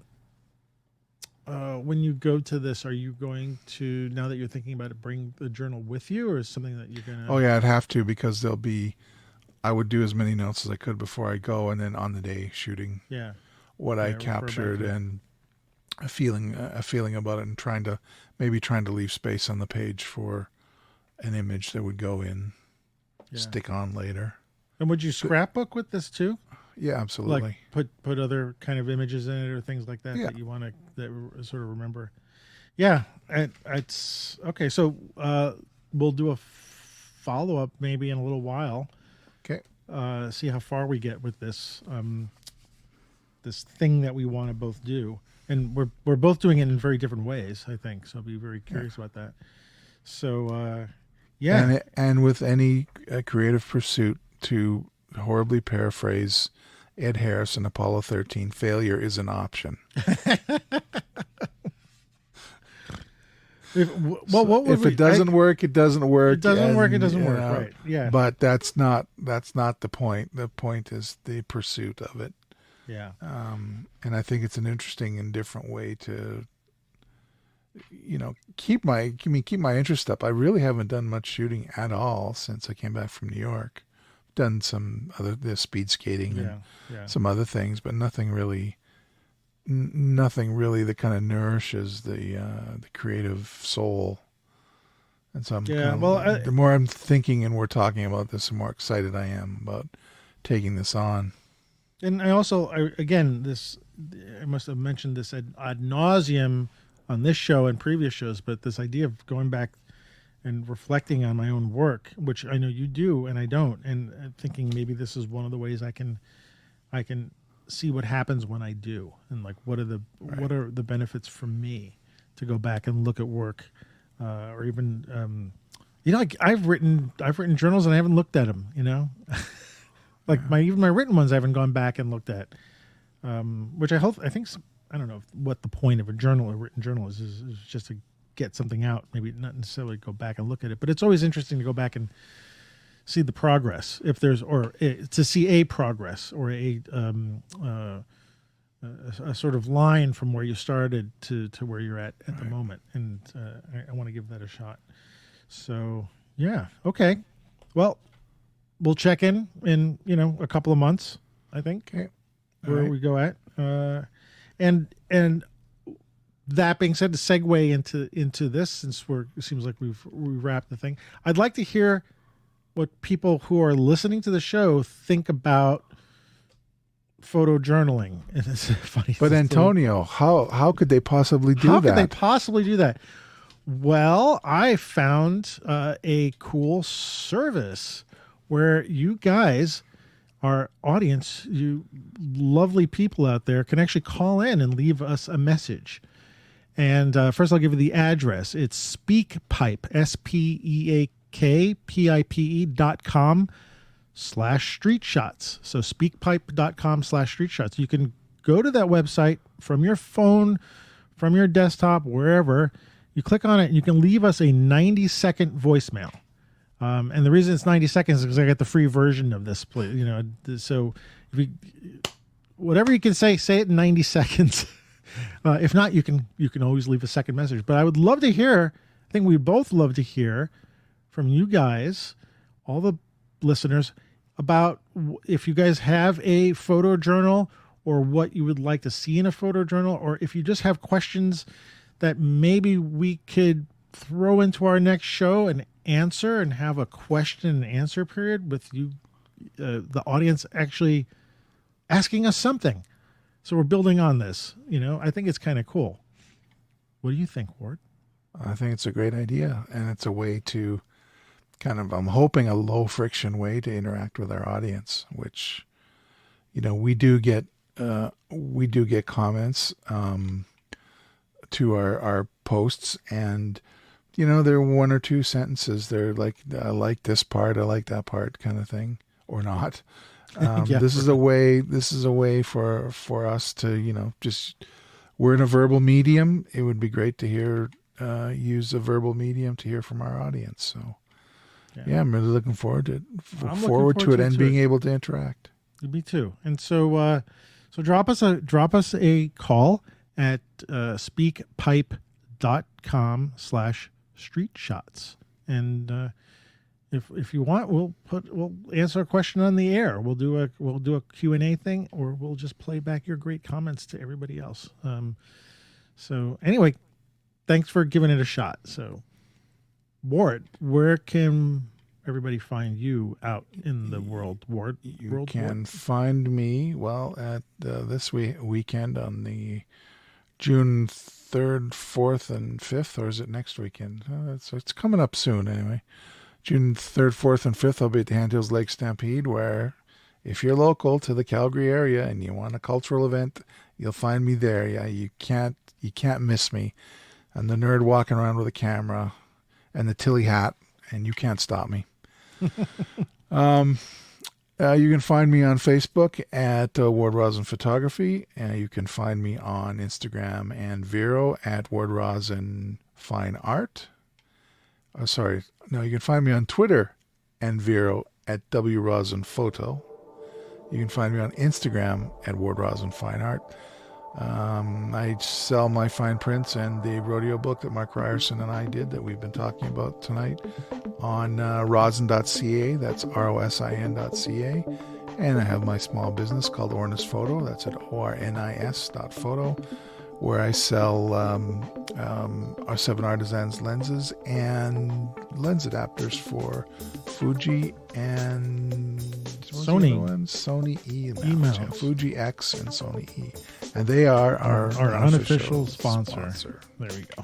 when you go to this, are you going to, now that you're thinking about it, bring the journal with you, or is something that you're gonna? Oh yeah, I'd have to, because I would do as many notes as I could before I go, and then on the day shooting. Yeah. What I captured, and a feeling about it, and trying to leave space on the page for an image that would go in, stick on later. And would you scrapbook with this too? Yeah, absolutely. Like put other kind of images in it or things like that that you want to sort of remember. Yeah, it's okay. So we'll do a follow up maybe in a little while. Okay. See how far we get with this this thing that we want to both do. and we're both doing it in very different ways, I think. So I'll be very curious about that. So yeah, and with any creative pursuit, to horribly paraphrase Ed Harris in Apollo 13, failure is an option. If it doesn't work, it doesn't work. It doesn't work. It doesn't work. Right? Yeah. But that's not the point. The point is the pursuit of it. Yeah. And I think it's an interesting and different way to, keep my interest up. I really haven't done much shooting at all since I came back from New York. Done some other speed skating and some other things, but nothing really that kind of nourishes the creative soul. And so the more I'm thinking and we're talking about this, the more excited I am about taking this on. And I also, I must have mentioned this ad nauseum on this show and previous shows, but this idea of going back and reflecting on my own work, which I know you do and I don't, and thinking maybe this is one of the ways I can see what happens when I do, and like what are the benefits for me to go back and look at work, or even like I've written journals and I haven't looked at them, like even my written ones I haven't gone back and looked at, which I think I don't know what the point of a written journal is just to get something out, maybe not necessarily go back and look at it, but it's always interesting to go back and see the progress, if there's, or to see a progress or a sort of line from where you started to where you're at the moment. And I want to give that a shot. So yeah. Okay. Well, we'll check in a couple of months, I think, where we go at, and that being said, to segue into this, since it seems like we wrapped the thing, I'd like to hear what people who are listening to the show think about photojournaling. And it's funny. But Antonio, how could they possibly do that? How could they possibly do that? Well, I found a cool service where you guys, our audience, you lovely people out there, can actually call in and leave us a message. And first I'll give you the address. It's SpeakPipe, SpeakPipe.com/streetshots. So SpeakPipe.com/streetshots. You can go to that website from your phone, from your desktop, wherever. You click on it and you can leave us a 90-second voicemail. And the reason it's 90 seconds is because I got the free version of this. So whatever you can say it in 90 seconds. If not, you can always leave a second message. But I would love to hear, I think we'd both love to hear from you guys, all the listeners, about if you guys have a photo journal or what you would like to see in a photo journal, or if you just have questions that maybe we could throw into our next show and answer, and have a question and answer period with you, the audience actually asking us something. So we're building on this. I think it's kind of cool. What do you think, Ward? I think it's a great idea, and it's a way to I'm hoping a low friction way to interact with our audience, which, we do get comments to our posts, and there are one or two sentences. They're like, I like this part, I like that part, kind of thing, or not. This is a way for us to, we're in a verbal medium. It would be great to use a verbal medium to hear from our audience. So yeah, I'm really looking forward to it. And being able to interact. Me too. And so drop us a call at speakpipe.com/streetshots. And if you want, we'll answer a question on the air. We'll do a Q&A thing, or we'll just play back your great comments to everybody else. So anyway, thanks for giving it a shot. So Ward, where can everybody find you out in the world, Ward? You can find me, at this weekend on the June 3rd, 4th, and 5th, or is it next weekend? It's coming up soon anyway. June 3rd, 4th, and 5th, I'll be at the Hand Hills Lake Stampede, where if you're local to the Calgary area and you want a cultural event You'll find me there. Yeah, you can't miss me. I'm the nerd walking around with a camera and the Tilly hat, and you can't stop me. You can find me on Facebook at Ward Rosin Photography, and you can find me on Instagram and Vero at Ward Rosin Fine Art. You can find me on Twitter and Vero at W Rosin Photo. You can find me on Instagram at Ward Rosin Fine Art. I sell my fine prints and the rodeo book that Mark Ryerson and I did that we've been talking about tonight on rosin.ca. That's rosin.ca. And I have my small business called Ornis Photo. That's at ornis.photo, where I sell our 7 Artisans lenses and lens adapters for Fuji and Sony. Sony E mounts. Yeah, Fuji X and Sony E. And they are our unofficial sponsor. There we go.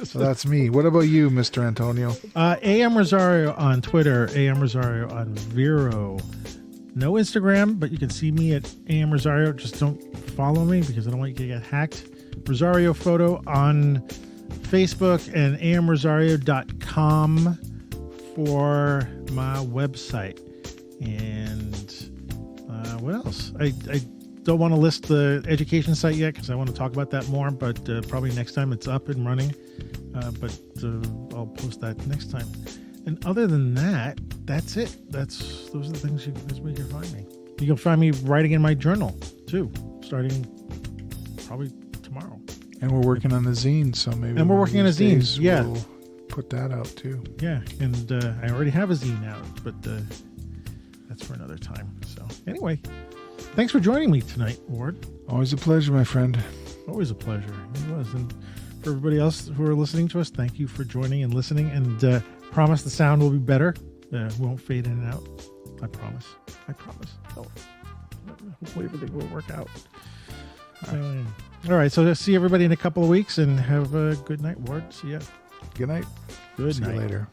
So that's me. What about you, Mr. Antonio? AM Rosario on Twitter, AM Rosario on Vero. No Instagram, but you can see me at AM Rosario. Just don't follow me because I don't want you to get hacked. Rosario Photo on Facebook and amrosario.com for my website. And what else? I don't want to list the education site yet because I want to talk about that more, but probably next time it's up and running. But I'll post that next time. And other than that, that's it. Those are the things that's where you can find me. You can find me writing in my journal too, starting probably tomorrow. And we're working on a zine, so maybe. And we're working on a zine. Yeah, we'll put that out too. Yeah, and I already have a zine out, but that's for another time. So anyway, thanks for joining me tonight, Ward. Always a pleasure, my friend. Always a pleasure. It was. And for everybody else who are listening to us, thank you for joining and listening. And promise the sound will be better. Won't fade in and out. I promise. Oh, hopefully everything will work out. All right. So see everybody in a couple of weeks and have a good night, Ward. See ya. Good night. Good See night. you later.